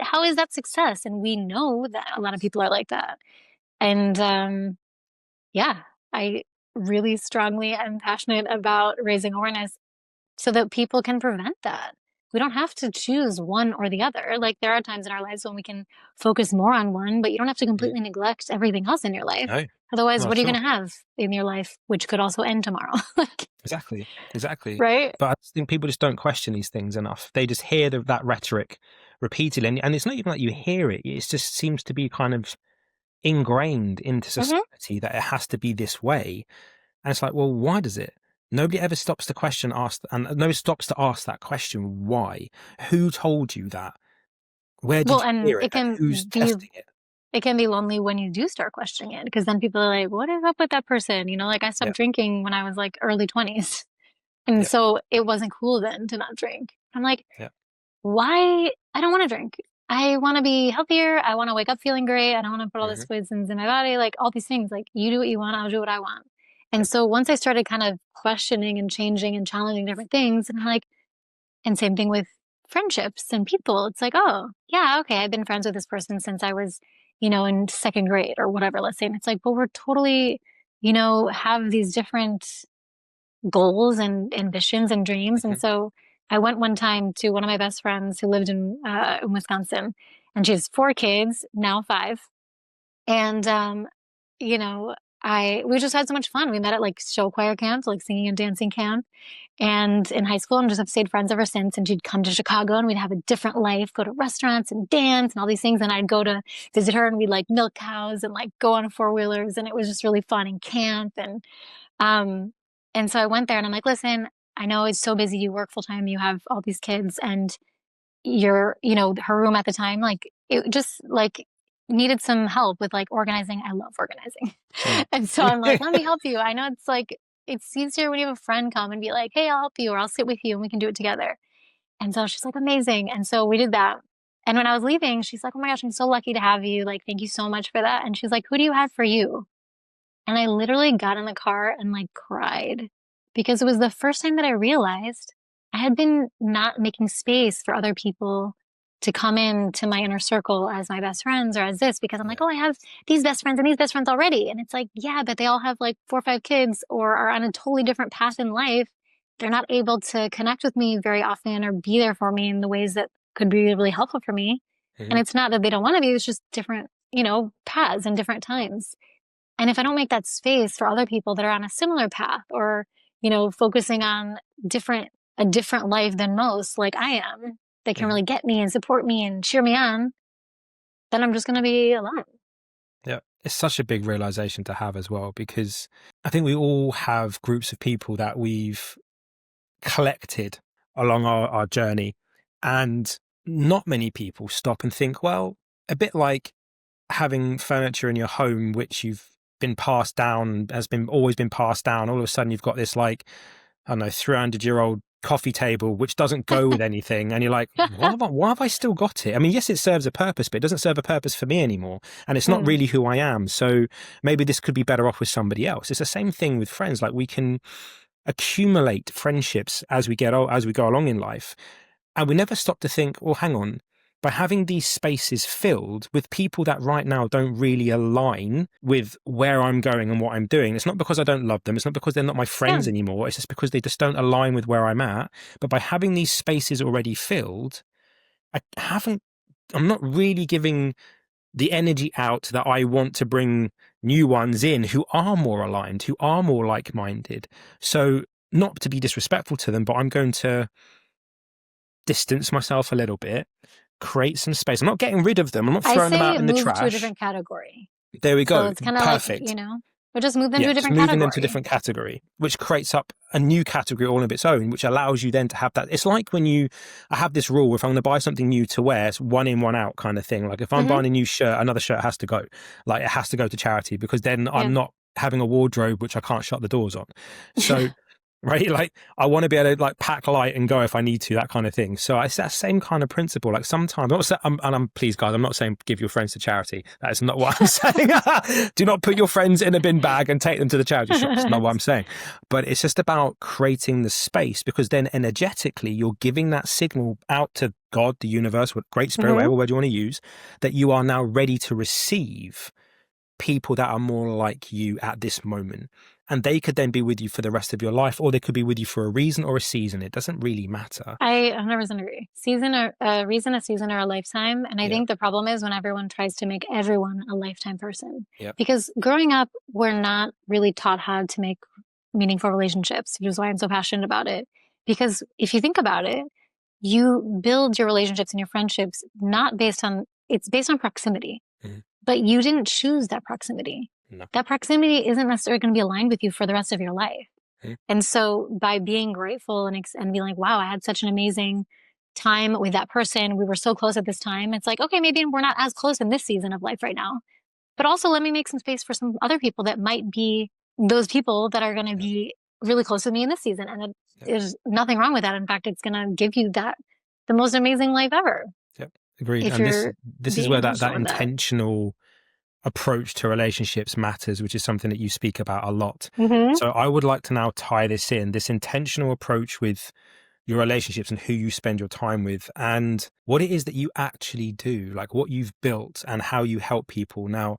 Speaker 1: how is that success? And we know that a lot of people are like that. And yeah, I really strongly am passionate about raising awareness so that people can prevent that. We don't have to choose one or the other. Like there are times in our lives when we can focus more on one, but you don't have to
Speaker 2: Mm.
Speaker 1: completely neglect everything else in your life.
Speaker 2: No,
Speaker 1: Otherwise,
Speaker 2: not
Speaker 1: what are
Speaker 2: at
Speaker 1: you
Speaker 2: all.
Speaker 1: going to have in your life, which could also end tomorrow? Like,
Speaker 2: Exactly.
Speaker 1: right?
Speaker 2: But I just think people just don't question these things enough. They just hear that rhetoric repeatedly, and it's not even like you hear it. It just seems to be kind of ingrained into
Speaker 1: Hmm.
Speaker 2: society that it has to be this way. And it's like, well, why does it? Nobody ever stops to and nobody stops to ask that question. Why? Who told you that? Where
Speaker 1: Well,
Speaker 2: did you
Speaker 1: and
Speaker 2: hear it? And who's testing it?
Speaker 1: it can be lonely when you do start questioning it because then people are like, what is up with that person? Like I stopped
Speaker 2: Yep.
Speaker 1: drinking when I was like early 20s. And
Speaker 2: Yep.
Speaker 1: so it wasn't cool then to not drink. I'm like,
Speaker 2: Yep.
Speaker 1: why? I don't want to drink. I want to be healthier. I want to wake up feeling great. I don't want to put all
Speaker 2: Hmm.
Speaker 1: these poisons in my body, like all these things. Like you do what you want, I'll do what I want. And
Speaker 2: Yep.
Speaker 1: so once I started kind of questioning and changing and challenging different things, and like, and same thing with friendships and people, it's like, oh, yeah, okay, I've been friends with this person since I was, in second grade or whatever, let's say. And it's like, but we're totally, have these different goals and ambitions and dreams. And
Speaker 2: Hmm.
Speaker 1: so I went one time to one of my best friends who lived in Wisconsin, and she has four kids, now five. And, you know, we just had so much fun. We met at like show choir camp, like singing and dancing camp, and in high school, and just have stayed friends ever since. And she'd come to Chicago and we'd have a different life, go to restaurants and dance and all these things. And I'd go to visit her and we'd like milk cows and like go on four-wheelers. And it was just really fun in camp. Um, and so I went there and I'm like, listen, I know it's so busy. You work full time, you have all these kids, and her room at the time, like it just like needed some help with like organizing. I love organizing.
Speaker 2: Mm.
Speaker 1: And so I'm like, let me help you. I know it's like, it's easier when you have a friend come and be like, hey, I'll help you, or I'll sit with you and we can do it together. And so she's like, amazing. And so we did that. And when I was leaving, she's like, oh my gosh, I'm so lucky to have you. Like, thank you so much for that. And she's like, who do you have for you? And I literally got in the car and like cried, because it was the first time that I realized I had been not making space for other people to come into my inner circle as my best friends or as this, because I'm like,
Speaker 2: Yeah.
Speaker 1: oh, I have these best friends and these best friends already. And it's like, yeah, but they all have like 4 or 5 kids or are on a totally different path in life. They're not able to connect with me very often or be there for me in the ways that could be really helpful for me. And
Speaker 2: Hmm.
Speaker 1: it's not that they don't want to be, it's just different, paths and different times. And if I don't make that space for other people that are on a similar path or, focusing on a different life than most, like I am, that can
Speaker 2: Hmm.
Speaker 1: really get me and support me and cheer me on, then I'm just going to be alone.
Speaker 2: Yeah. It's such a big realization to have as well, because I think we all have groups of people that we've collected along our journey, and not many people stop and think, well, a bit like having furniture in your home which you've been passed down, has been always been passed down. All of a sudden you've got this, like, I don't know, 300-year-old coffee table which doesn't go with anything, and you're like, why have I still got it? I mean, yes, it serves a purpose, but it doesn't serve a purpose for me anymore, and it's not
Speaker 1: Mm.
Speaker 2: really who I am. So maybe this could be better off with somebody else. It's the same thing with friends. Like, we can accumulate friendships as we go along in life, and we never stop to think, well, hang on, by having these spaces filled with people that right now don't really align with where I'm going and what I'm doing, it's not because I don't love them, it's not because they're not my
Speaker 1: Yeah.
Speaker 2: friends anymore, it's just because they just don't align with where I'm at. But by having these spaces already filled, I'm not really giving the energy out that I want to bring new ones in who are more aligned, who are more like-minded. So, not to be disrespectful to them, but I'm going to distance myself a little bit, create some space. I'm not getting rid of them. I'm not
Speaker 1: I
Speaker 2: throwing them out
Speaker 1: say
Speaker 2: in the
Speaker 1: move to a
Speaker 2: trash.
Speaker 1: different category.
Speaker 2: There we
Speaker 1: So
Speaker 2: go.
Speaker 1: it's kind of like,
Speaker 2: Perfect.
Speaker 1: we'll just move them
Speaker 2: Yeah,
Speaker 1: to a
Speaker 2: just
Speaker 1: different
Speaker 2: moving them to a
Speaker 1: category.
Speaker 2: different category, which creates up a new category all of its own, which allows you then to have that. It's like when I have this rule: if I'm going to buy something new to wear, it's one in, one out kind of thing. Like, if I'm
Speaker 1: Hmm.
Speaker 2: buying a new shirt, another shirt has to go. Like, it has to go to charity, because then
Speaker 1: Yeah.
Speaker 2: I'm not having a wardrobe which I can't shut the doors on. So, right, like, I want to be able to like pack light and go if I need to, that kind of thing. So it's that same kind of principle. Like, sometimes, please guys, I'm not saying give your friends to charity. That is not what I'm saying. Do not put your friends in a bin bag and take them to the charity shops. Not what I'm saying. But it's just about creating the space, because then energetically you're giving that signal out to God, the universe, what great spirit,
Speaker 1: Hmm.
Speaker 2: whatever word you want to use, that you are now ready to receive people that are more like you at this moment. And they could then be with you for the rest of your life, or they could be with you for a reason or a season. It doesn't really matter.
Speaker 1: I 100% agree. Season or reason, a season, or a lifetime. And I
Speaker 2: Yeah.
Speaker 1: think the problem is when everyone tries to make everyone a lifetime person.
Speaker 2: Yep.
Speaker 1: Because growing up, we're not really taught how to make meaningful relationships, which is why I'm so passionate about it. Because if you think about it, you build your relationships and your friendships it's based on proximity.
Speaker 2: Mhm.
Speaker 1: But you didn't choose that proximity.
Speaker 2: No.
Speaker 1: That proximity isn't necessarily going to be aligned with you for the rest of your life.
Speaker 2: Mhm.
Speaker 1: And so by being grateful and being like, wow, I had such an amazing time with that person. We were so close at this time. It's like, okay, maybe we're not as close in this season of life right now, but also let me make some space for some other people that might be those people that are going to be really close with me in this season. And there's nothing wrong with that. In fact, it's going to give you the most amazing life ever.
Speaker 2: Yep. Agreed.
Speaker 1: if
Speaker 2: And this
Speaker 1: you're
Speaker 2: this is
Speaker 1: being
Speaker 2: where that
Speaker 1: intentional with that.
Speaker 2: intentional approach to relationships matters, which is something that you speak about a lot.
Speaker 1: Mm-hmm.
Speaker 2: So I would like to now tie this intentional approach with your relationships and who you spend your time with and what it is that you actually do, like what you've built and how you help people. Now,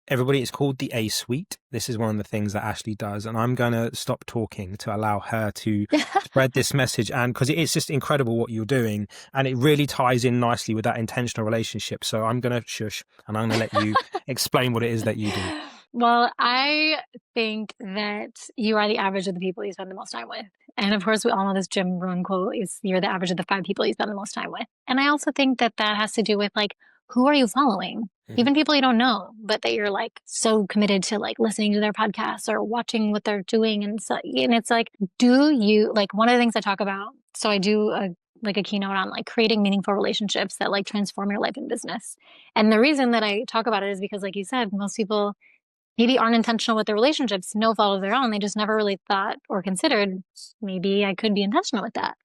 Speaker 2: everybody, it's called the A Suite. This is one of the things that Ashley does, and I'm going to stop talking to allow her to spread this message. And because it's just incredible what you're doing, and it really ties in nicely with that intentional relationship. So I'm going to shush and I'm going to let you explain what it is that you do.
Speaker 1: Well, I think that you are the average of the people you spend the most time with. And of course, we all know this Jim Rohn quote is you're the average of the 5 people you spend the most time with. And I also think that that has to do with like, who are you following? Even people you don't know, but that you're like so committed to like listening to their podcasts or watching what they're doing. And so, and it's like, do you like one of the things I talk about? So I do a keynote on like creating meaningful relationships that like transform your life and business. And the reason that I talk about it is because, like you said, most people maybe aren't intentional with their relationships, no fault of their own. They just never really thought or considered maybe I could be intentional with that.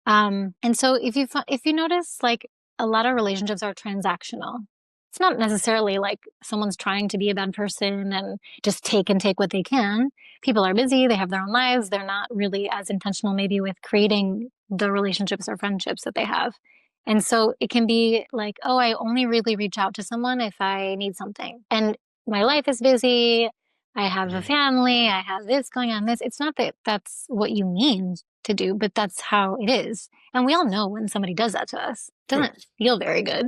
Speaker 1: And so if you notice, like a lot of relationships are transactional. It's not necessarily like someone's trying to be a bad person and just take what they can. People are busy. They have their own lives. They're not really as intentional maybe with creating the relationships or friendships that they have. And so it can be like, oh, I only really reach out to someone if I need something. And my life is busy. I have a family. I have this going on. It's not that that's what you mean to do, but that's how it is. And we all know when somebody does that to us, it doesn't feel very good.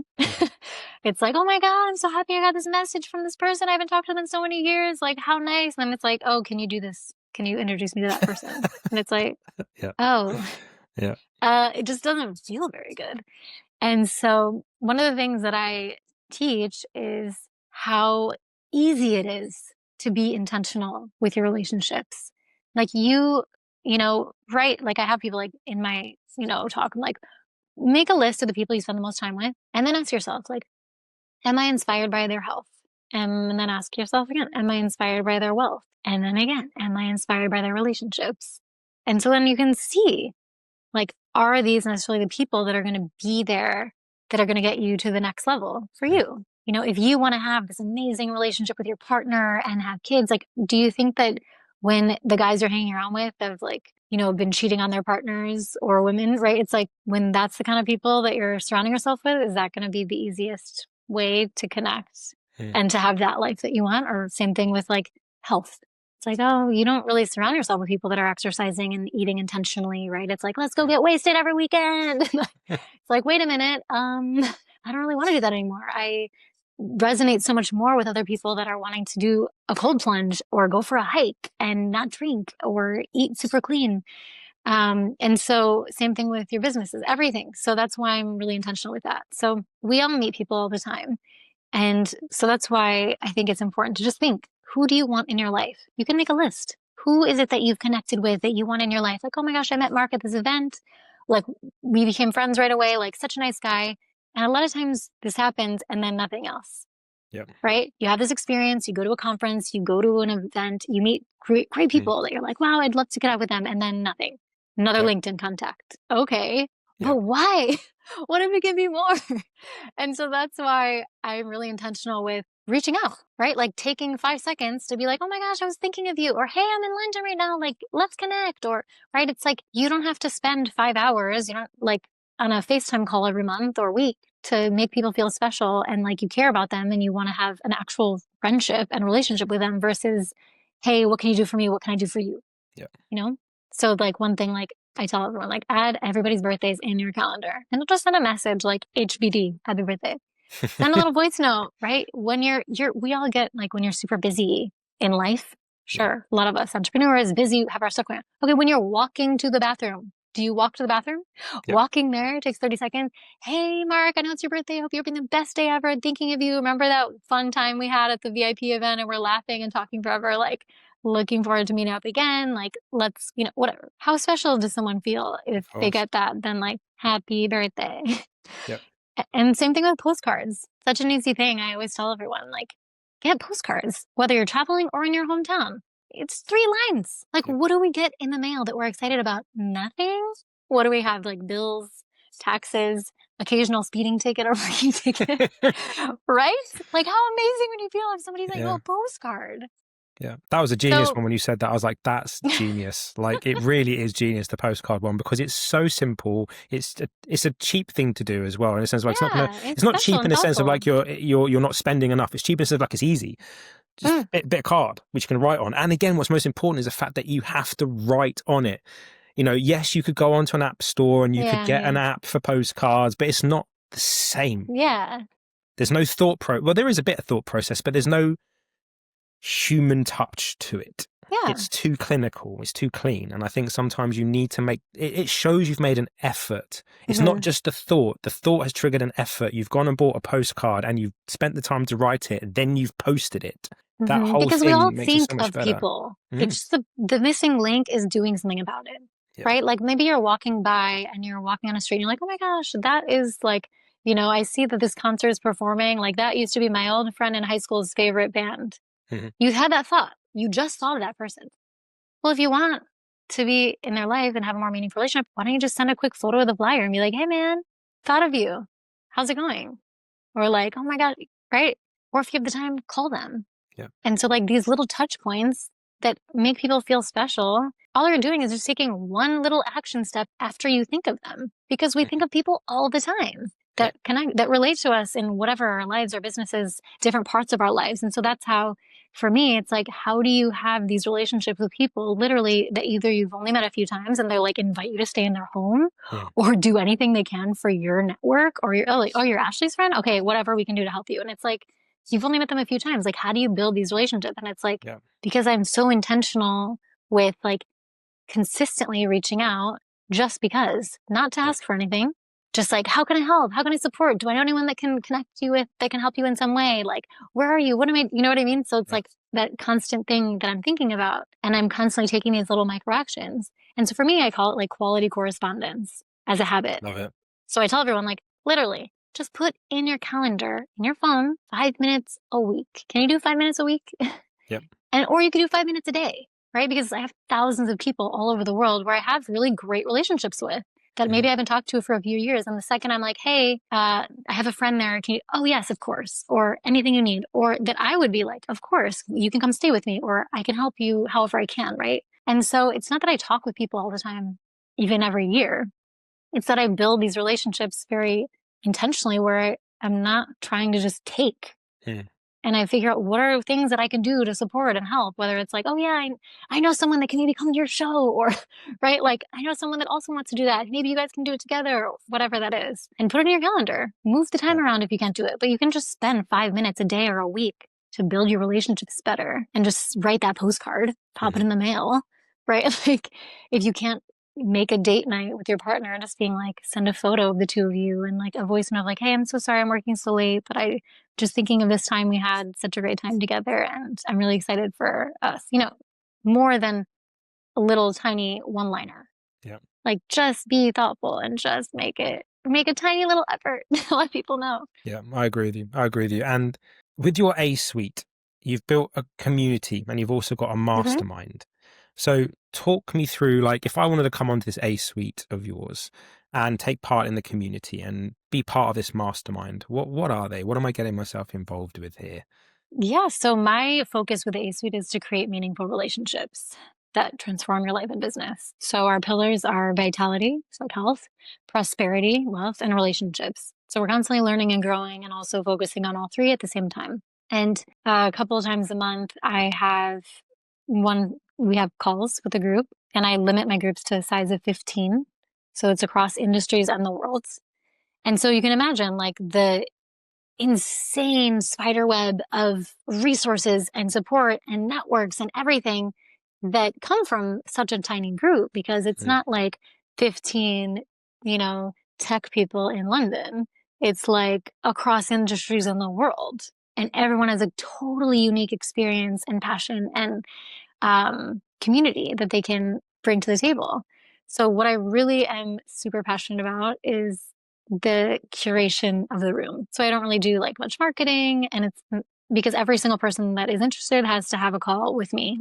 Speaker 1: It's like, oh my God, I'm so happy I got this message from this person. I haven't talked to them in so many years. Like, how nice. And then it's like, oh, can you do this? Can you introduce me to that person? And it's like, oh, it just doesn't feel very good. And so one of the things that I teach is how easy it is to be intentional with your relationships. Like right? Like I have people like in my, talk, I'm like, make a list of the people you spend the most time with and then ask yourself, like, am I inspired by their health? And then ask yourself again, am I inspired by their wealth? And then again, am I inspired by their relationships? And so then you can see, like, are these necessarily the people that are going to be there, that are going to get you to the next level for you? If you want to have this amazing relationship with your partner and have kids, like, do you think that when the guys you're hanging around with have like, been cheating on their partners or women, right? It's like when that's the kind of people that you're surrounding yourself with, is that going to be the easiest way to connect and to have that life that you want? Or same thing with like health. It's like, oh, you don't really surround yourself with people that are exercising and eating intentionally, right? It's like, let's go get wasted every weekend. It's like, wait a minute. I don't really want to do that anymore. I resonate so much more with other people that are wanting to do a cold plunge or go for a hike and not drink or eat super clean. And so same thing with your businesses, everything. So that's why I'm really intentional with that. So we all meet people all the time. And so that's why I think it's important to just think, who do you want in your life? You can make a list. Who is it that you've connected with that you want in your life? Like, oh my gosh, I met Mark at this event. Like, we became friends right away. Like, such a nice guy. And a lot of times this happens and then nothing else. Right? You have this experience, you go to a conference, you go to an event, you meet great people that you're like, wow, I'd love to get out with them. And then nothing. Another LinkedIn contact. Okay. But why? What if it can be more? And so that's why I'm really intentional with reaching out, right? Like taking 5 seconds to be like, oh my gosh, I was thinking of you. Or, hey, I'm in London right now. Like, let's connect. Or, right? It's like, you don't have to spend 5 hours, like on a FaceTime call every month or week to make people feel special and like you care about them and you want to have an actual friendship and relationship with them versus, hey, what can you do for me? What can I do for you? So like one thing, like I tell everyone, like add everybody's birthdays in your calendar and just send a message like HBD, happy birthday. Send a little voice note, right? When we all get like when you're super busy in life. Sure. A lot of us entrepreneurs busy, have our stuff going on. Okay. When you're walking to the bathroom, do you walk to the bathroom? Walking there takes 30 seconds. Hey, Mark, I know it's your birthday. I hope you're having the best day ever. Thinking of you. Remember that fun time we had at the VIP event and we're laughing and talking forever? Like, looking forward to meeting up again. Like, let's, whatever. How special does someone feel if they get that? Then like, happy birthday. And same thing with postcards. Such an easy thing. I always tell everyone, like, get postcards, whether you're traveling or in your hometown. It's 3 lines. Like, what do we get in the mail that we're excited about? Nothing. What do we have? Like bills, taxes, occasional speeding ticket or parking ticket, right? Like how amazing would you feel if somebody sent you a postcard?
Speaker 2: Yeah, that was a genius
Speaker 1: So
Speaker 2: one when you said that. I was like, that's genius. Like, it really is genius, the postcard one, because it's so simple. It's a cheap thing to do as well. In a sense, like it's not cheap in the sense of like you're not spending enough. It's cheap in the sense of like it's easy. Just a bit of card which you can write on. And again, what's most important is the fact that you have to write on it. You know, yes, you could go onto an app store and you could get an app for postcards, but it's not the same.
Speaker 1: Yeah.
Speaker 2: There's no well, there is a bit of thought process, but there's no human touch to it.
Speaker 1: Yeah.
Speaker 2: It's too clinical, it's too clean. And I think sometimes you need to make it shows you've made an effort. It's not just the thought has triggered an effort. You've gone and bought a postcard and you've spent the time to write it, then you've posted it. That whole
Speaker 1: because
Speaker 2: thing
Speaker 1: we all
Speaker 2: makes
Speaker 1: think
Speaker 2: it so much
Speaker 1: of
Speaker 2: better.
Speaker 1: people. It's just the missing link is doing something about it, right? Like maybe you're walking by and you're walking on a street and you're like, oh my gosh, that is like, you know, I see that this concert is performing. Like that used to be my old friend in high school's favorite band. You had that thought. You just thought of that person. Well, if you want to be in their life and have a more meaningful relationship, why don't you just send a quick photo of the flyer and be like, hey man, thought of you. How's it going? Or like, oh my God, right? Or if you have the time, call them.
Speaker 2: Yeah.
Speaker 1: And so like these little touch points that make people feel special, all you're doing is just taking one little action step after you think of them. Because we think of people all the time that connect, that relate to us in whatever our lives or businesses, different parts of our lives. And so that's how, for me, it's like, how do you have these relationships with people literally that either you've only met a few times and they're like invite you to stay in their home or do anything they can for your network, or you're like, oh, you're Ashley's friend? Okay, whatever we can do to help you. And it's like, you've only met them a few times. Like, how do you build these relationships? And it's like, because I'm so intentional with like consistently reaching out just because, not to ask for anything, just like, how can I help? How can I support? Do I know anyone that can connect you with, that can help you in some way? Like, where are you? What am I, you know what I mean? So it's like that constant thing that I'm thinking about, and I'm constantly taking these little micro actions. And so for me, I call it like quality correspondence as a habit.
Speaker 2: Love it.
Speaker 1: So I tell everyone, like, literally, just put in your calendar, in your phone, 5 minutes a week. Can you do 5 minutes a week?
Speaker 2: Yep.
Speaker 1: Or you could do 5 minutes a day, right? Because I have thousands of people all over the world where I have really great relationships with that maybe I haven't talked to for a few years. And the second I'm like, hey, I have a friend there. Can you, oh yes, of course. Or anything you need. Or that I would be like, of course, you can come stay with me, or I can help you however I can, right? And so it's not that I talk with people all the time, even every year. It's that I build these relationships very intentionally where I'm not trying to just take. And I figure out what are things that I can do to support and help, whether it's like, oh yeah, I know someone that can maybe come to your show, or right, like I know someone that also wants to do that. Maybe you guys can do it together, or whatever that is. And put it in your calendar. Move the time around if you can't do it. But you can just spend 5 minutes a day or a week to build your relationships better, and just write that postcard, pop it in the mail, right? Like if you can't make a date night with your partner, just being like, send a photo of the two of you and like a voice note of like, hey, I'm so sorry I'm working so late, but I just thinking of this time we had such a great time together and I'm really excited for us, you know, more than a little tiny one-liner. Like just be thoughtful and just make a tiny little effort to let people know.
Speaker 2: Yeah, I agree with you. And with your A suite, you've built a community and you've also got a mastermind. So talk me through, like, if I wanted to come onto this A suite of yours and take part in the community and be part of this mastermind, what are they? What am I getting myself involved with here?
Speaker 1: Yeah, so my focus with the A suite is to create meaningful relationships that transform your life and business. So our pillars are vitality, so like health, prosperity, wealth, and relationships. So we're constantly learning and growing and also focusing on all three at the same time. And a couple of times a month, we have calls with the group, and I limit my groups to a size of 15. So it's across industries and the worlds. And so you can imagine like the insane spider web of resources and support and networks and everything that come from such a tiny group, because it's not like 15, tech people in London. It's like across industries in the world, and everyone has a totally unique experience and passion and community that they can bring to the table. So what I really am super passionate about is the curation of the room. So I don't really do like much marketing, and it's because every single person that is interested has to have a call with me,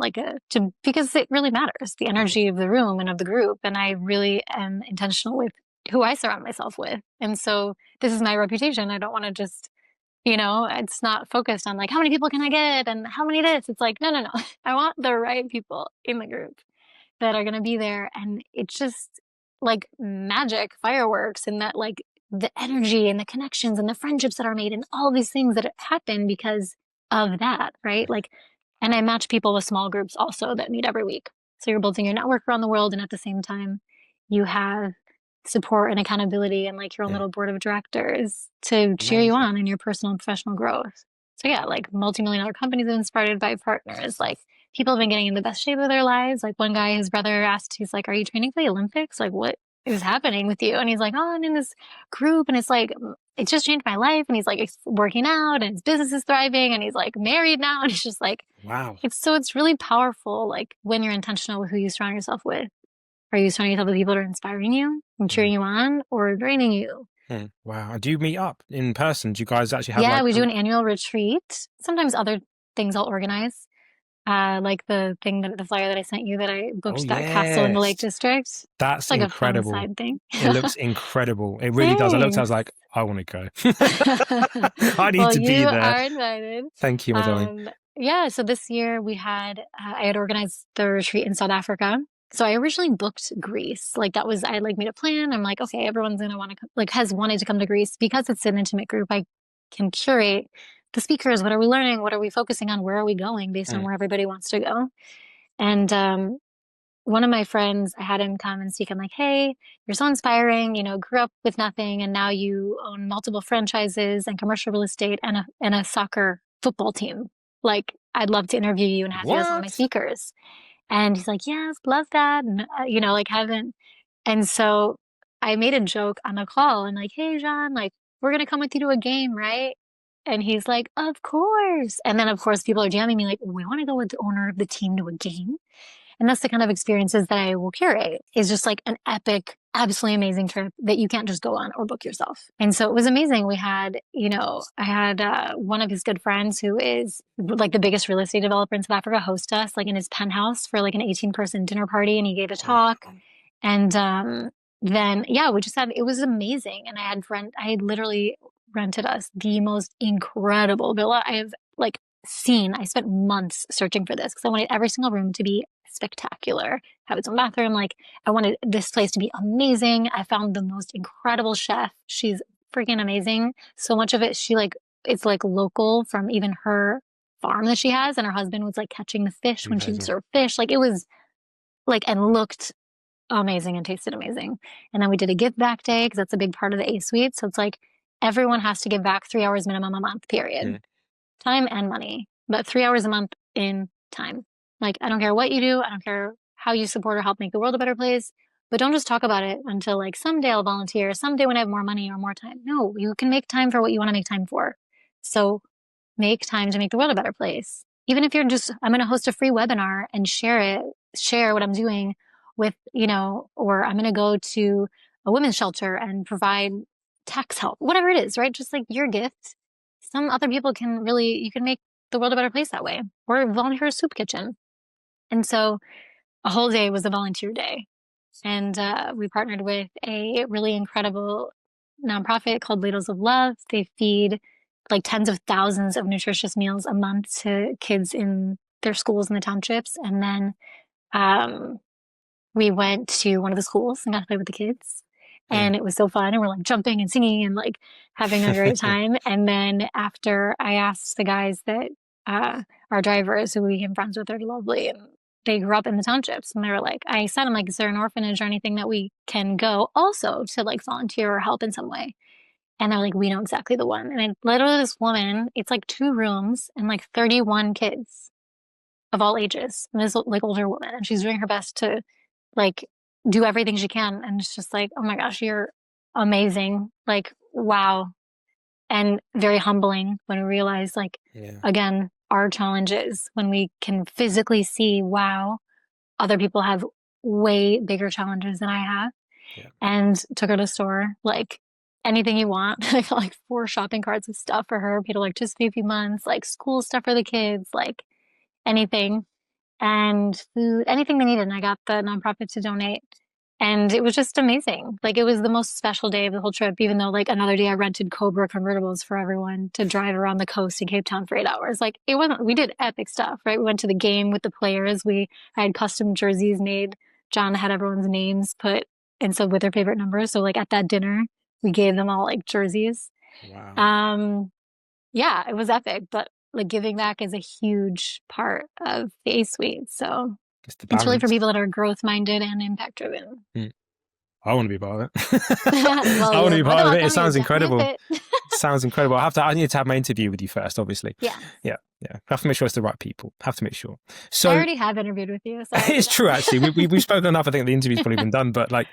Speaker 1: because it really matters, the energy of the room and of the group. And I really am intentional with who I surround myself with. And so this is my reputation. I don't want to just, you know, it's not focused on like, how many people can I get and how many this? It's like, no, no, no. I want the right people in the group that are going to be there. And it's just like magic, fireworks, and that like the energy and the connections and the friendships that are made and all these things that happen because of that, right? Like, and I match people with small groups also that meet every week. So you're building your network around the world. And at the same time, you have support and accountability and like your own
Speaker 2: Yeah.
Speaker 1: little board of directors to cheer you
Speaker 2: Amazing.
Speaker 1: on in your personal and professional growth. So yeah, like multi-million dollar companies have been started by partners. Like people have been getting in the best shape of their lives. Like one guy, his brother asked, he's like, "Are you training for the Olympics? Like what is happening with you?" And he's like, "Oh, I'm in this group and it's like, it just changed my life." And he's like, it's working out and his business is thriving and he's like married now. And it's just like,
Speaker 2: Wow.
Speaker 1: it's really powerful. Like when you're intentional with who you surround yourself with. Are you surrounding yourself with people that are inspiring you and cheering you on or draining you?
Speaker 2: Wow. Do you meet up in person? Do you guys actually have
Speaker 1: Yeah,
Speaker 2: like
Speaker 1: we do an annual retreat. Sometimes other things I'll organize. Like the thing that the flyer that I sent you that I
Speaker 2: Oh
Speaker 1: booked that castle in the Lake
Speaker 2: yes.
Speaker 1: District. It's
Speaker 2: That's
Speaker 1: like a fun
Speaker 2: incredible.
Speaker 1: side thing.
Speaker 2: It looks incredible. It really does. I looked, I was
Speaker 1: Thanks.
Speaker 2: like, I want to go. I need
Speaker 1: Well,
Speaker 2: to be
Speaker 1: you
Speaker 2: there.
Speaker 1: are invited.
Speaker 2: Thank you, my darling.
Speaker 1: Yeah, so this year we had, I had organized the retreat in South Africa. So I originally booked Greece. Like that was, I like made a plan. I'm like, okay, everyone's gonna want to come, like has wanted to come to Greece because it's an intimate group. I can curate the speakers. What are we learning? What are we focusing on? Where are we going based on
Speaker 2: Mm.
Speaker 1: where everybody wants to go? And one of my friends, I had him come and speak. I'm like, hey, you're so inspiring. You know, grew up with nothing, and now you own multiple franchises and commercial real estate and a soccer football team. Like, I'd love to interview you and have you as one of my
Speaker 2: What?
Speaker 1: speakers. And he's like, yes, love that. And, you know, like haven't. And so I made a joke on the call and like, hey, John, like, we're going to come with you to a game, right? And he's like, of course. And then, of course, people are jamming me like, we want to go with the owner of the team to a game. And that's the kind of experiences that I will curate is just like an epic, absolutely amazing trip that you can't just go on or book yourself. And so it was amazing. We had, you know, I had one of his good friends who is like the biggest real estate developer in South Africa host us like in his penthouse for like an 18-person dinner party. And he gave a talk. And then, yeah, we just had, it was amazing. And I had literally rented us the most incredible villa I have like seen. I spent months searching for this because I wanted every single room to be spectacular, have its own bathroom. Like I wanted this place to be amazing. I found the most incredible chef. She's freaking amazing. So much of it, it's like local from even her farm that she has. And her husband was like catching the fish when she would
Speaker 2: Amazing.
Speaker 1: serve fish. Like it was like, and looked amazing and tasted amazing. And then we did a give back day because that's a big part of the A suite. So it's like everyone has to give back 3 hours minimum a month, period. Time and money, but 3 hours a month in time. Like, I don't care what you do. I don't care how you support or help make the world a better place, but don't just talk about it until like someday I'll volunteer, someday when I have more money or more time. No, you can make time for what you want to make time for. So make time to make the world a better place. Even if you're just, I'm going to host a free webinar and share what I'm doing with, you know, or I'm going to go to a women's shelter and provide tax help, whatever it is, right? Just like your gift. Some other people can really, you can make the world a better place that way, or volunteer a soup kitchen. And so a whole day was a volunteer day. And we partnered with a really incredible nonprofit called Ladles of Love. They feed like tens of thousands of nutritious meals a month to kids in their schools in the townships. And then we went to one of the schools and got to play with the kids. And it was so fun. And we're like jumping and singing and like having a great time. And then after I asked the guys that our drivers who we became friends with, they're lovely. And they grew up in the townships. And they were like, I said, I'm like, is there an orphanage or anything that we can go also to like volunteer or help in some way? And they're like, we know exactly the one. And literally this woman, it's like 2 rooms and like 31 kids of all ages. And this like older woman. And she's doing her best to like do everything she can. And it's just like, oh my gosh, you're amazing. Like, wow. And very humbling when we realize like, again, our challenges when we can physically see, wow, other people have way bigger challenges than I have. And took her to the store, like anything you want. I got like 4 shopping carts of stuff for her. People like just be a few months, like school stuff for the kids, like anything and food, anything they needed. And I got the nonprofit to donate And it was just amazing. Like it was the most special day of the whole trip, even though like another day I rented Cobra convertibles for everyone to drive around the coast in Cape Town for 8 hours. Like it wasn't, we did epic stuff, right? We went to the game with the players. I had custom jerseys made. John had everyone's names put and so with their favorite numbers. So like at that dinner, we gave them all like jerseys.
Speaker 2: Wow.
Speaker 1: Yeah, it was epic, but like giving back is a huge part of the A suite. So
Speaker 2: It's the
Speaker 1: it's really for
Speaker 2: balance.
Speaker 1: people that are growth minded and impact driven.
Speaker 2: Mm. I want to be part of it.
Speaker 1: Well,
Speaker 2: I want to
Speaker 1: you're
Speaker 2: be
Speaker 1: more than
Speaker 2: part of it. It
Speaker 1: welcome. You're
Speaker 2: sounds
Speaker 1: definitely
Speaker 2: incredible.
Speaker 1: a fit.
Speaker 2: Sounds incredible. I need to have my interview with you first, obviously.
Speaker 1: Yeah.
Speaker 2: Yeah. Yeah. I have to make sure it's the right people. Have to make sure.
Speaker 1: I
Speaker 2: So
Speaker 1: already have interviewed with you, so
Speaker 2: it's true, actually. We've spoken enough. I think the interview's probably been done, but like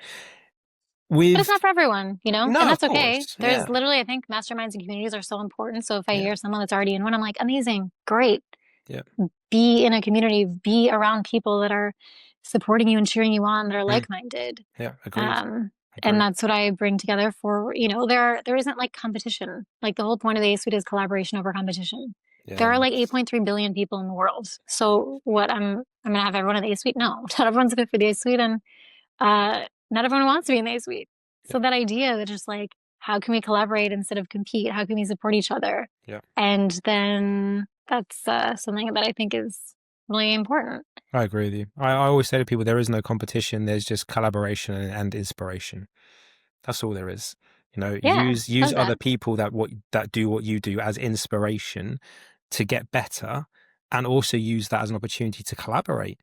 Speaker 1: but it's not for everyone, you know?
Speaker 2: no,
Speaker 1: And
Speaker 2: of
Speaker 1: that's okay.
Speaker 2: course.
Speaker 1: There's
Speaker 2: Yeah.
Speaker 1: literally, I think masterminds and communities are so important. So if I
Speaker 2: Yeah.
Speaker 1: hear someone that's already in one, I'm like, amazing, great.
Speaker 2: Yeah.
Speaker 1: Be in a community, be around people that are supporting you and cheering you on, that are like-minded.
Speaker 2: Yeah. Agreed.
Speaker 1: And that's what I bring together for, there isn't like competition. Like the whole point of the A Suite is collaboration over competition.
Speaker 2: Yeah.
Speaker 1: There are like 8.3 billion people in the world. So what I'm gonna have everyone in the A Suite? No, not everyone's good for the A Suite, and not everyone wants to be in the A Suite. So that idea that just like, how can we collaborate instead of compete? How can we support each other?
Speaker 2: Yeah.
Speaker 1: And then that's something that I think is really important.
Speaker 2: I agree with you. I always say to people, there is no competition. There's just collaboration and inspiration. That's all there is.
Speaker 1: Yeah,
Speaker 2: Use
Speaker 1: love
Speaker 2: other
Speaker 1: that.
Speaker 2: people that do what you do as inspiration to get better, and also use that as an opportunity to collaborate.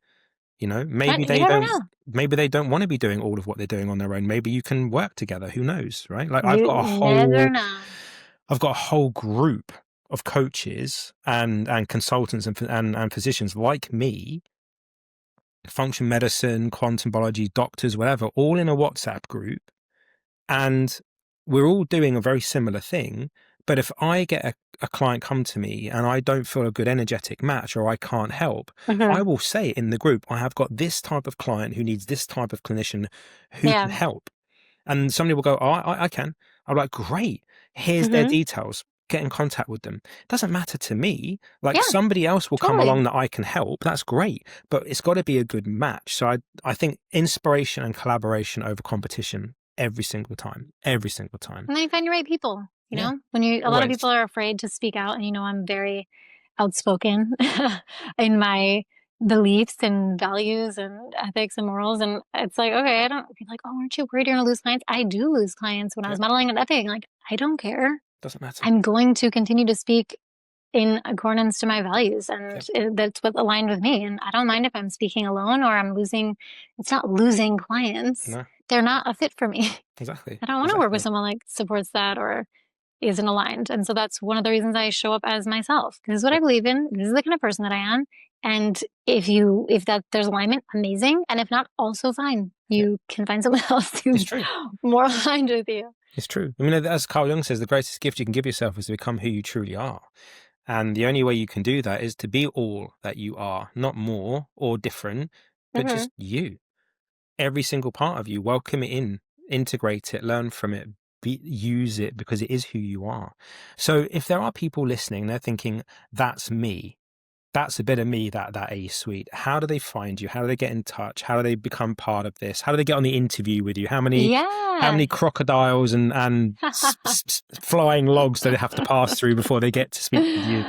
Speaker 2: Maybe
Speaker 1: You
Speaker 2: they
Speaker 1: never
Speaker 2: don't.
Speaker 1: know.
Speaker 2: Maybe they don't want to be doing all of what they're doing on their own. Maybe you can work together. Who knows, right? Like
Speaker 1: You never know.
Speaker 2: I've got a whole group of coaches and consultants and physicians like me, function medicine, quantum biology, doctors, whatever, all in a WhatsApp group. And we're all doing a very similar thing. But if I get a client come to me and I don't feel a good energetic match or I can't help, I will say in the group, I have got this type of client who needs this type of clinician who can
Speaker 1: Yeah.
Speaker 2: help. And somebody will go, oh, I can. I'm like, great. Here's their details. Get in contact with them. It doesn't matter to me. Like
Speaker 1: Yeah,
Speaker 2: somebody else will come
Speaker 1: totally.
Speaker 2: along that I can help. That's great. But it's got to be a good match. So I think inspiration and collaboration over competition every single time. Every single time.
Speaker 1: And then you find your right people,
Speaker 2: Yeah,
Speaker 1: when a lot of
Speaker 2: always.
Speaker 1: people are afraid to speak out, and I'm very outspoken in my beliefs and values and ethics and morals. And it's like, okay, I don't be like, oh, aren't you worried you're gonna lose clients? I do lose clients when I was modeling and Epic. Like, I don't care.
Speaker 2: Doesn't matter.
Speaker 1: I'm going to continue to speak in accordance to my values, and that's what's aligned with me. And I don't mind if I'm speaking alone or I'm losing. It's not losing clients.
Speaker 2: No.
Speaker 1: They're not a fit for me.
Speaker 2: Exactly.
Speaker 1: I don't want to work with someone like supports that or isn't aligned. And so that's one of the reasons I show up as myself. This is what I believe in. This is the kind of person that I am. And if there's alignment, amazing. And if not, also fine. You can find someone else who's more aligned with you.
Speaker 2: It's true. I mean, as Carl Jung says, the greatest gift you can give yourself is to become who you truly are. And the only way you can do that is to be all that you are, not more or different, but just you. Every single part of you, welcome it in, integrate it, learn from it, use it because it is who you are. So if there are people listening, they're thinking, that's me. That's a bit of me, that A Suite. How do they find you? How do they get in touch? How do they become part of this? How do they get on the interview with you? How many crocodiles and flying logs do they have to pass through before they get to speak with you?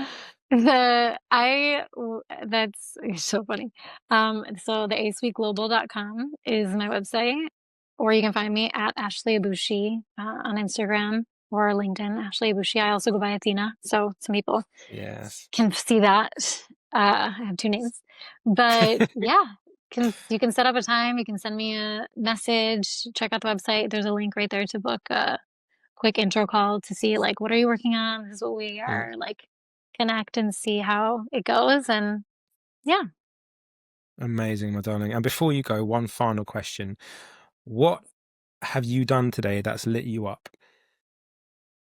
Speaker 1: That's so funny. So the asuiteglobal.com is my website, or you can find me at Ashley Abboushi on Instagram or LinkedIn, Ashley Abboushi. I also go by Athena, so some people can see that. I have two names, but yeah, you can set up a time. You can send me a message. Check out the website. There's a link right there to book a quick intro call to see like, what are you working on? This is what we are like. Connect and see how it goes. And yeah.
Speaker 2: Amazing, my darling. And before you go, one final question. What have you done today that's lit you up?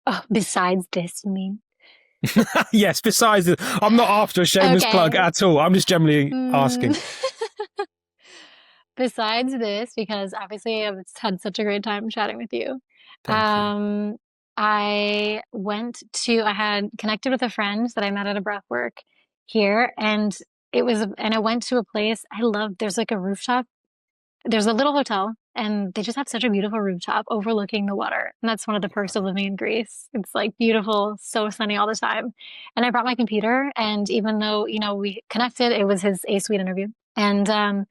Speaker 1: Oh, besides this, you mean?
Speaker 2: Yes, besides this. I'm not after a shameless plug at all. I'm just generally asking.
Speaker 1: Besides this, because obviously I've had such a great time chatting with you.
Speaker 2: Thank you.
Speaker 1: I had connected with a friend that I met at a breathwork here, and I went to a place I love. There's like a rooftop. There's a little hotel And they just have such a beautiful rooftop overlooking the water. And that's one of the perks of living in Greece. It's like beautiful, so sunny all the time. And I brought my computer, and even though, we connected, it was his A-suite interview. And I'm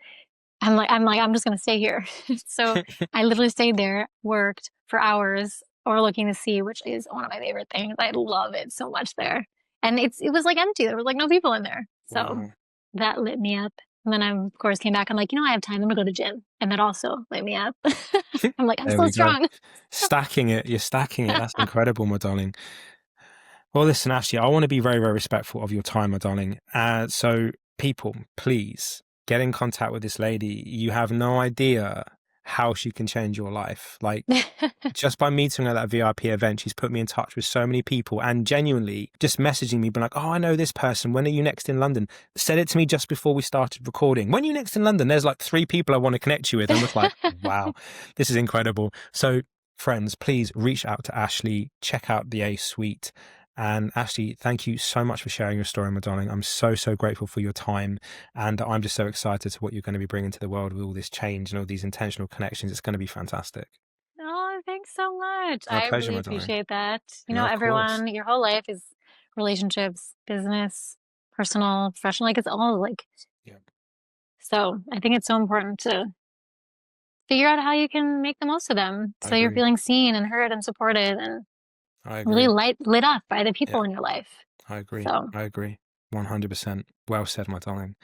Speaker 1: just gonna stay here. So I literally stayed there, worked for hours, overlooking the sea, which is one of my favorite things. I love it so much there. And it was like empty. There was like no people in there. So
Speaker 2: Wow.
Speaker 1: that lit me up. And then I, of course, came back. I'm like, I have time. I'm gonna go to gym, and that also lit me up. I'm like, I'm
Speaker 2: There
Speaker 1: so
Speaker 2: we go.
Speaker 1: strong.
Speaker 2: Stacking it. You're stacking it. That's incredible, my darling. Well, listen, Ashley, I want to be very, very respectful of your time, my darling. So people, please get in contact with this lady. You have no idea how she can change your life. Like, just by meeting her at that VIP event, she's put me in touch with so many people, and genuinely just messaging me, being like, oh, I know this person. When are you next in London? Said it to me just before we started recording. When are you next in London? There's like 3 people I want to connect you with. I'm just like, wow, this is incredible. So friends, please reach out to Ashley, check out the A Suite. And Ashley, thank you so much for sharing your story, my darling. I'm so, so grateful for your time. And I'm just so excited to what you're going to be bringing to the world with all this change and all these intentional connections. It's going to be fantastic.
Speaker 1: Oh, thanks so much.
Speaker 2: My
Speaker 1: I
Speaker 2: pleasure,
Speaker 1: really
Speaker 2: my darling.
Speaker 1: appreciate that.
Speaker 2: Yeah, of course.
Speaker 1: Everyone, your whole life is relationships, business, personal, professional, like it's all like,
Speaker 2: Yeah.
Speaker 1: so I think it's so important to figure out how you can make the most of them.
Speaker 2: I
Speaker 1: So you're
Speaker 2: agree.
Speaker 1: feeling seen and heard and supported and
Speaker 2: I agree.
Speaker 1: really lit up by the people
Speaker 2: Yeah.
Speaker 1: in your life.
Speaker 2: I agree.
Speaker 1: So
Speaker 2: I agree. 100%. Well said, my darling.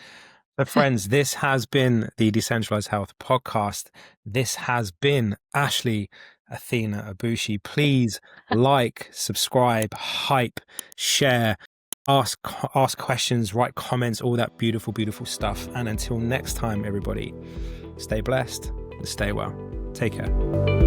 Speaker 2: But friends, this has been the Decentralized Health podcast. This has been Ashley Athena Abboushi. Please like, subscribe, hype, share, ask questions, write comments, all that beautiful, beautiful stuff. And until next time, everybody, stay blessed and stay well. Take care.